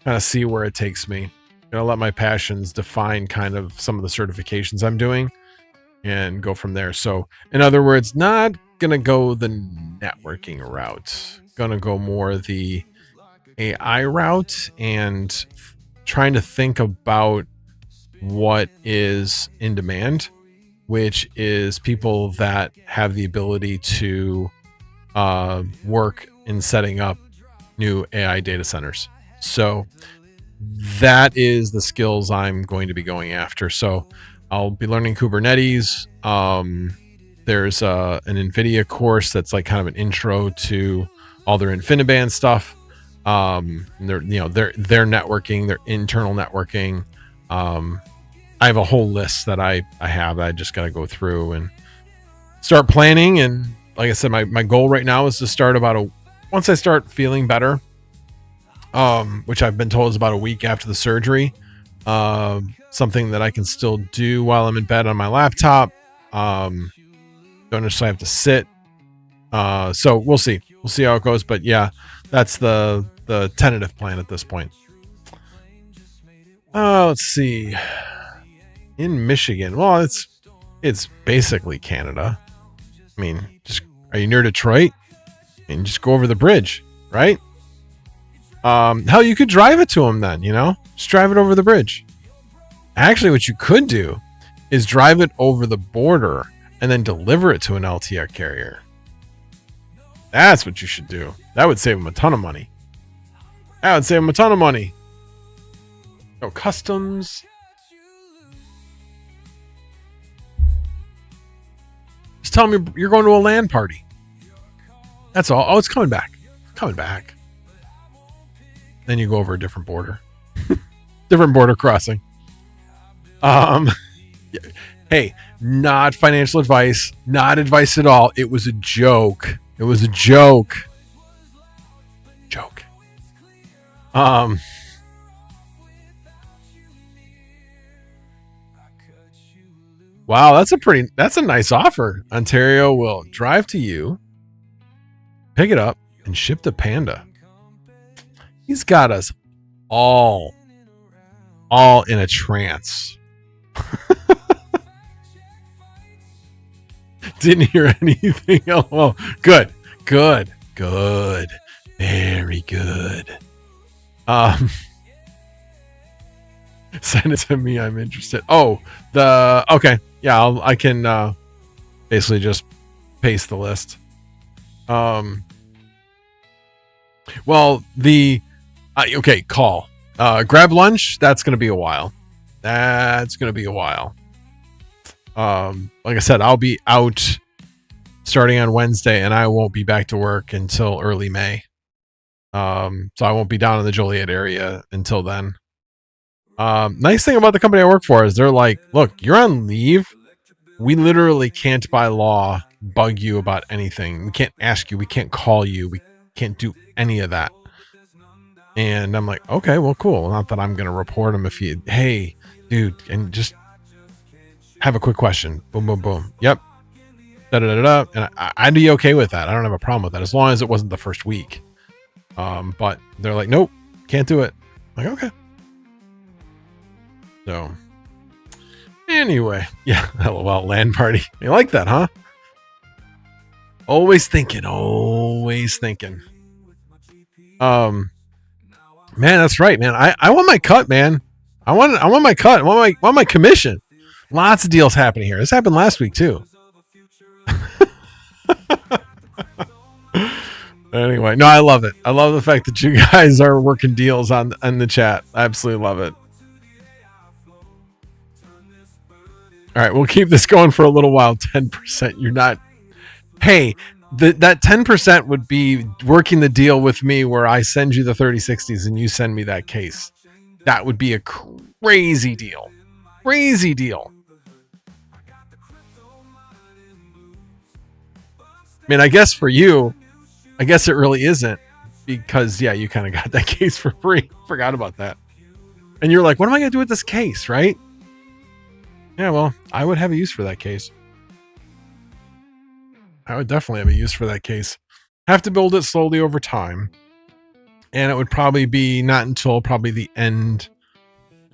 kind of see where it takes me. I'm going to let my passions define kind of some of the certifications I'm doing and go from there. So in other words, not going to go the networking route, going to go more the AI route and trying to think about what is in demand, which is people that have the ability to work in setting up new AI data centers. So that is the skills I'm going to be going after. So I'll be learning Kubernetes. There's an NVIDIA course that's like kind of an intro to all their InfiniBand stuff. Their networking, their internal networking. I have a whole list that I have that I just got to go through and start planning. And like I said, my goal right now is to start once I start feeling better, which I've been told is about a week after the surgery, something that I can still do while I'm in bed on my laptop. Don't necessarily have to sit. So we'll see how it goes. But yeah, that's the tentative plan at this point. Let's see. In Michigan, well, it's basically Canada. I mean, are you near Detroit? And just go over the bridge, right? Hell, you could drive it to them then, just drive it over the bridge. Actually, what you could do is drive it over the border and then deliver it to an LTE carrier. That's what you should do. That would save them a ton of money. No customs. Just tell me you're going to a LAN party. That's all. Oh, it's coming back. Then you go over a different border. Different border crossing. Hey, not financial advice. Not advice at all. It was a joke. Wow, that's a nice offer. Ontario will drive to you, pick it up, and ship to Panda. He's got us all in a trance. Didn't hear anything else. Well, good. Very good. Send it to me. I'm interested. Oh, okay. Yeah, I can basically just paste the list. Well, okay, call. Grab lunch. That's going to be a while. Like I said, I'll be out starting on Wednesday, and I won't be back to work until early May. So I won't be down in the Joliet area until then. Nice thing about the company I work for is they're like, look, you're on leave. We literally can't by law bug you about anything. We can't ask you. We can't call you. We can't do any of that. And I'm like, okay, well, cool. Not that I'm going to report them hey, dude, and just have a quick question. Boom, boom, boom. Yep. Da-da-da-da. And I'd be okay with that. I don't have a problem with that as long as it wasn't the first week. But they're like, nope, can't do it. I'm like, okay. So anyway, yeah, LOL LAN party. You like that, huh? Always thinking. Man, that's right, man. I want my cut, man. I want my cut. I want my commission. Lots of deals happening here. This happened last week too. Anyway, no, I love it. I love the fact that you guys are working deals on the chat. I absolutely love it. All right, we'll keep this going for a little while. 10%. You're not. Hey, that 10% would be working the deal with me where I send you the 3060s and you send me that case. That would be a crazy deal. Crazy deal. I mean, I guess for you, I guess it really isn't because, yeah, you kind of got that case for free. Forgot about that. And you're like, what am I going to do with this case, right? Yeah, well, I would have a use for that case. I would definitely have a use for that case. Have to build it slowly over time. And it would probably be not until probably the end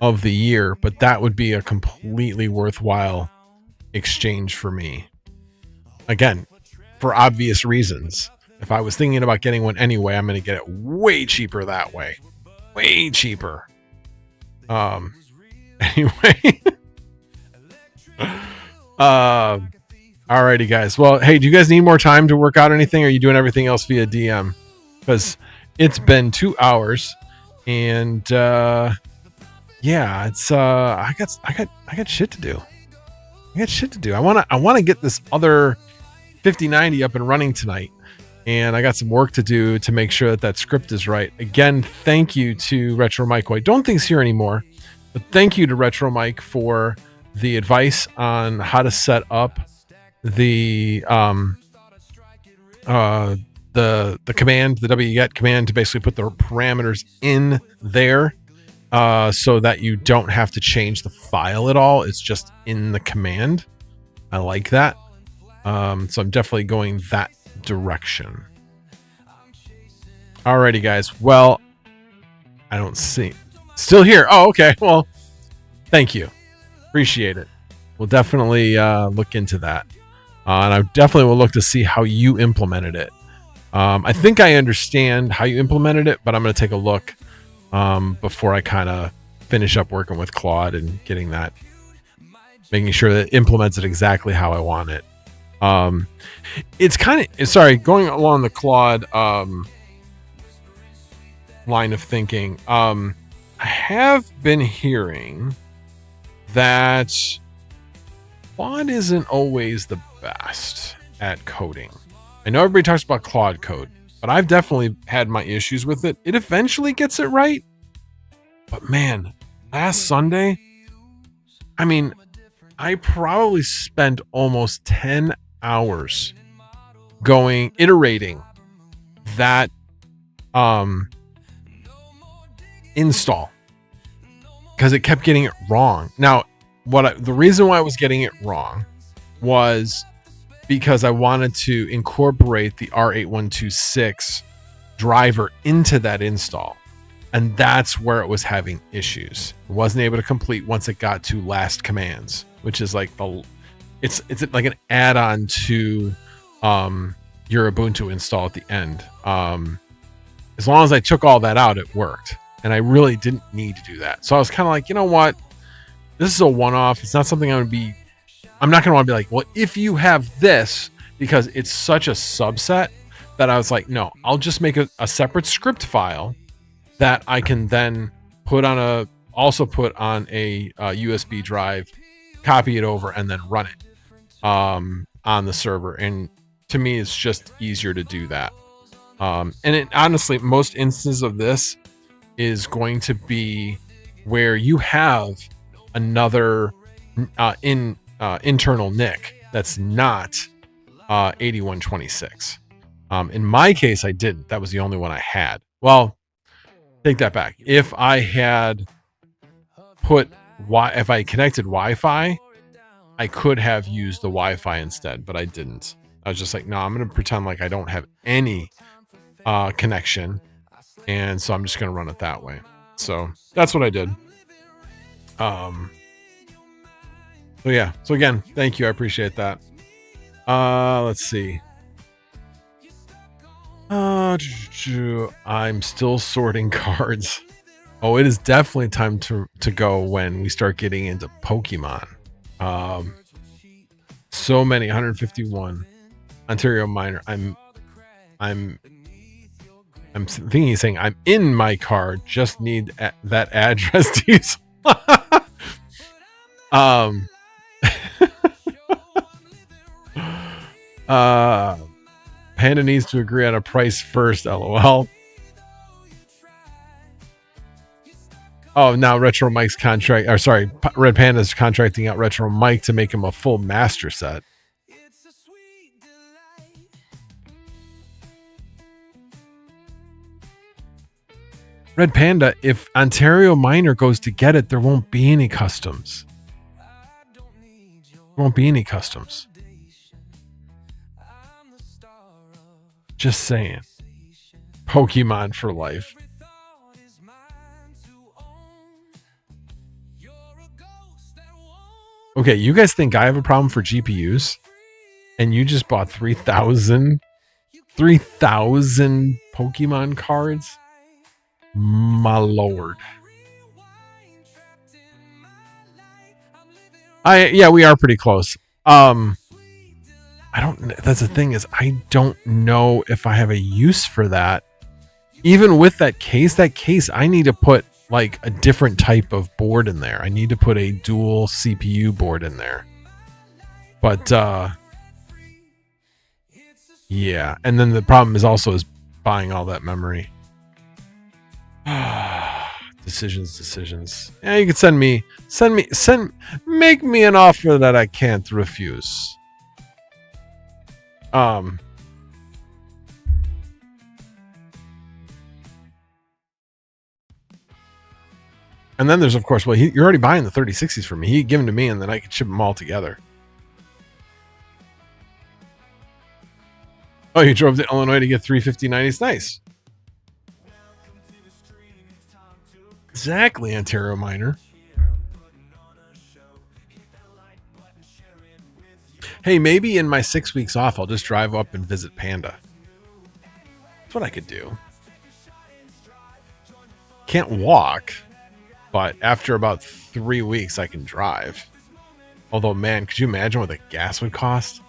of the year, but that would be a completely worthwhile exchange for me. Again, for obvious reasons. If I was thinking about getting one anyway, I'm going to get it way cheaper that way. Way cheaper. Anyway. Alrighty, guys. Well, hey, do you guys need more time to work out anything? Or are you doing everything else via DM? Because it's been 2 hours, and yeah, it's I got shit to do. I want to get this other 5090 up and running tonight, and I got some work to do to make sure that script is right. Again, thank you to Retro Mike, who I don't think's here anymore, but thank you to Retro Mike for the advice on how to set up the command, the wget command, to basically put the parameters in there, so that you don't have to change the file at all. It's just in the command. I like that. So I'm definitely going that direction. Alrighty, guys. Well, I don't see. Still here. Oh, okay. Well, thank you. Appreciate it. We'll definitely look into that. And I definitely will look to see how you implemented it. I think I understand how you implemented it, but I'm going to take a look before I kind of finish up working with Claude and getting that, making sure that it implements it exactly how I want it. It's kind of, sorry, going along the Claude line of thinking. I have been hearing that Claude isn't always the best at coding. I know everybody talks about Claude code, but I've definitely had my issues with it. It eventually gets it right. But man, last Sunday, I mean, I probably spent almost 10 hours iterating that install, because it kept getting it wrong. Now, the reason why I was getting it wrong was because I wanted to incorporate the R8126 driver into that install, and that's where it was having issues. It wasn't able to complete once it got to last commands, which is like it's like an add-on to your Ubuntu install at the end. As long as I took all that out, it worked, and I really didn't need to do that. So I was kind of like, you know what? This is a one-off. It's not something I'm not going to want to be like, well, if you have this, because it's such a subset that I was like, no, I'll just make a separate script file that I can then put on a USB drive, copy it over, and then run it on the server. And to me, it's just easier to do that. And honestly, most instances of this is going to be where you have another internal NIC that's not 8126. In my case, I didn't. That was the only one I had. Well, take that back. If I had if I connected Wi-Fi, I could have used the Wi-Fi instead, but I didn't. I was just like, no, I'm going to pretend like I don't have any connection, and so I'm just going to run it that way. So that's what I did. So yeah. So again, thank you. I appreciate that. Let's see. I'm still sorting cards. Oh, it is definitely time to go when we start getting into Pokemon. So many, 151. Ontario Minor. I'm thinking he's saying I'm in my card. Just need that address to use. Panda needs to agree on a price first. LOL. Oh, now Retro Mike's Red Panda's contracting out Retro Mike to make him a full master set. Red Panda, if Ontario Minor goes to get it, there won't be any customs. There won't be any customs. Just saying. Pokemon for life. Okay, you guys think I have a problem for GPUs? And you just bought 3,000 Pokemon cards? My lord. Yeah, we are pretty close. That's the thing is I don't know if I have a use for that. Even with that case, I need to put like a different type of board in there. I need to put a dual CPU board in there. But yeah, and then the problem is buying all that memory. Decisions. Yeah, you could make me an offer that I can't refuse. And then there's, of course, well, you're already buying the 3060s for me. He gave them to me, and then I could ship them all together. Oh, you drove to Illinois to get 350/90s? Nice. Exactly, Ontario Miner. Hey, maybe in my 6 weeks off, I'll just drive up and visit Panda. That's what I could do. Can't walk, but after about 3 weeks, I can drive. Although, man, could you imagine what the gas would cost?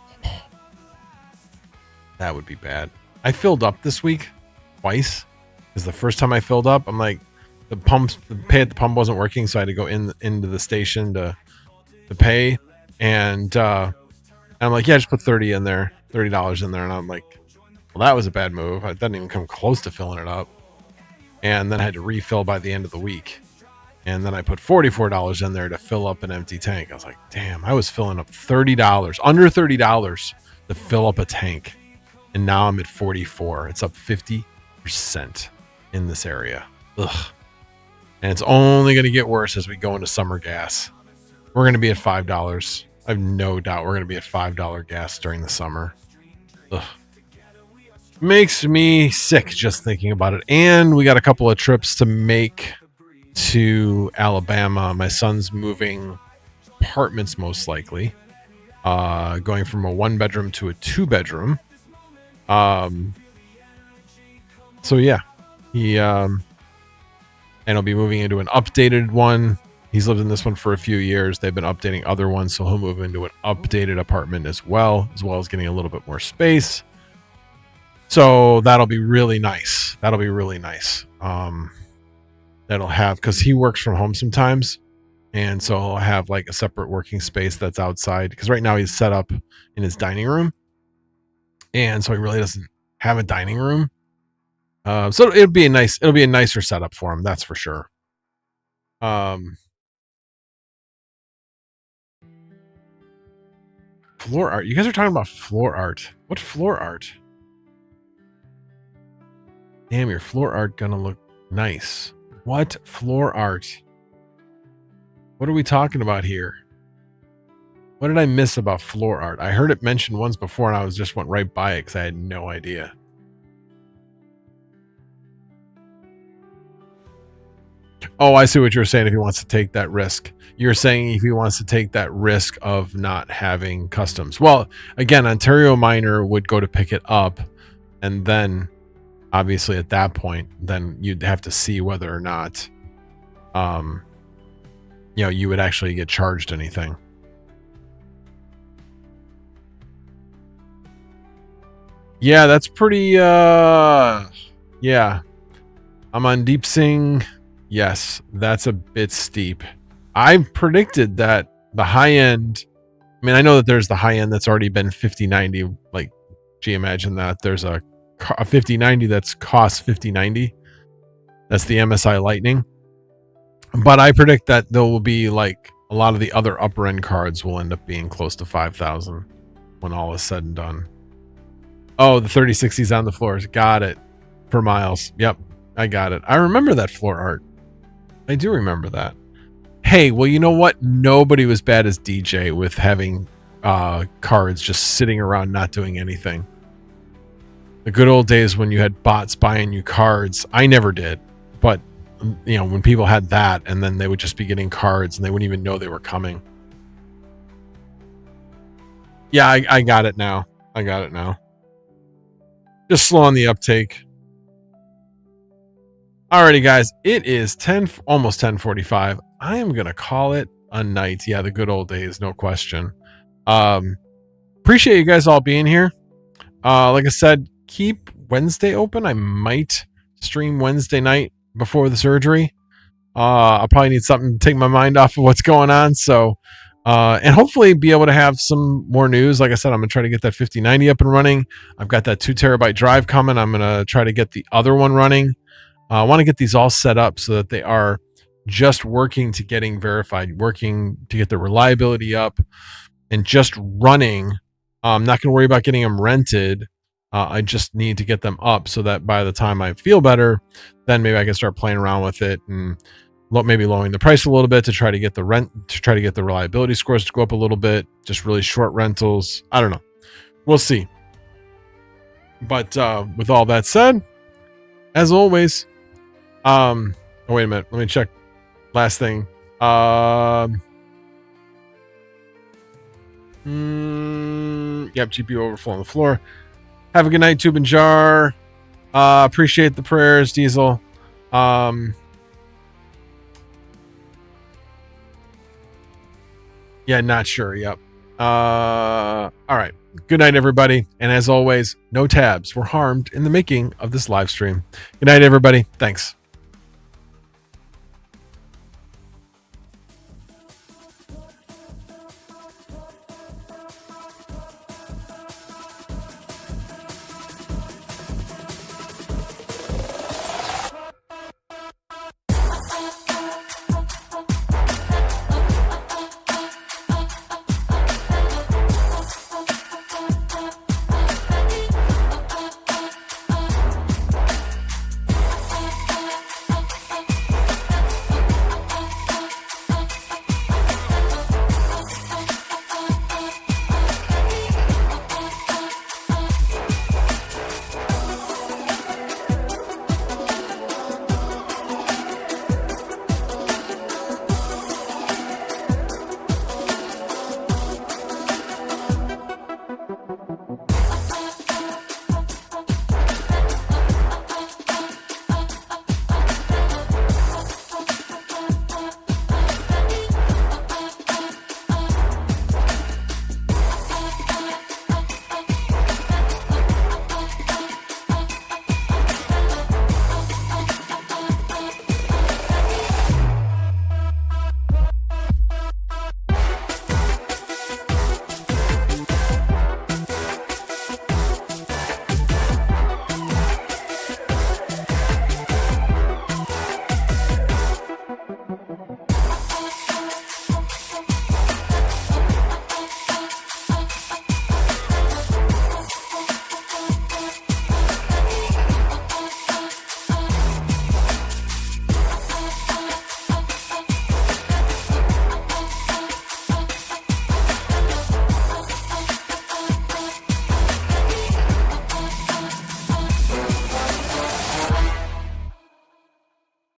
That would be bad. I filled up this week twice. Because the first time I filled up, I'm like, the pay at the pump wasn't working, so I had to go into the station to pay. And I'm like, yeah, just put $30 in there, $30 in there. And I'm like, well, that was a bad move. I didn't even come close to filling it up. And then I had to refill by the end of the week. And then I put $44 in there to fill up an empty tank. I was like, damn, I was filling up $30, under $30 to fill up a tank. And now I'm at 44. It's up 50% in this area. Ugh. And it's only going to get worse as we go into summer gas. We're going to be at $5. I have no doubt we're going to be at $5 gas during the summer. Ugh. Makes me sick just thinking about it. And we got a couple of trips to make to Alabama. My son's moving apartments, most likely. Going from a 1-bedroom to a 2-bedroom. So yeah, and he'll be moving into an updated one. He's lived in this one for a few years. They've been updating other ones, so he'll move into an updated apartment as well as getting a little bit more space. So that'll be really nice. That'll have, because he works from home sometimes, and so he'll have like a separate working space that's outside, because right now he's set up in his dining room. And so he really doesn't have a dining room. So it'll be a nicer setup for him. That's for sure. Floor art. You guys are talking about floor art. What floor art? Damn, your floor art gonna look nice. What floor art? What are we talking about here? What did I miss about floor art? I heard it mentioned once before, and I just went right by it because I had no idea. Oh, I see what you're saying. If he wants to take that risk, you're saying if he wants to take that risk of not having customs. Well, again, Ontario Miner would go to pick it up, and then obviously at that point, then you'd have to see whether or not, you would actually get charged anything. Yeah, that's pretty, yeah. I'm on Deep Sing. Yes, that's a bit steep. I predicted that the high end, I mean, I know that there's the high end that's already been 5090. Like, gee, imagine that. There's a 5090 that's cost 5090. That's the MSI Lightning. But I predict that there will be like a lot of the other upper end cards will end up being close to 5,000 when all is said and done. Oh, the 3060's on the floors. Got it. Per Miles. Yep, I got it. I remember that floor art. I do remember that. Hey, well, you know what? Nobody was bad as DJ with having cards just sitting around not doing anything. The good old days when you had bots buying you cards. I never did. But, when people had that, and then they would just be getting cards and they wouldn't even know they were coming. Yeah, I got it now. I got it now. Just slow on the uptake. Alrighty, guys. It is almost 10:45. I am gonna call it a night. Yeah, the good old days, no question. Appreciate you guys all being here. Like I said, keep Wednesday open. I might stream Wednesday night before the surgery. I'll probably need something to take my mind off of what's going on. So, and hopefully be able to have some more news. Like I said, I'm going to try to get that 5090 up and running. I've got that 2 terabyte drive coming. I'm going to try to get the other one running. I want to get these all set up so that they are just working to getting verified, working to get the reliability up and just running. I'm not going to worry about getting them rented. I just need to get them up so that by the time I feel better, then maybe I can start playing around with it and maybe lowering the price a little bit to try to get the reliability scores to go up a little bit. Just really short rentals. I don't know. We'll see. But with all that said, as always, oh, wait a minute. Let me check. Last thing. Yep, GPU overflow on the floor. Have a good night, Tube and Jar. Appreciate the prayers, Diesel. Yeah, not sure. Yep. All right. Good night, everybody. And as always, no tabs were harmed in the making of this live stream. Good night, everybody. Thanks.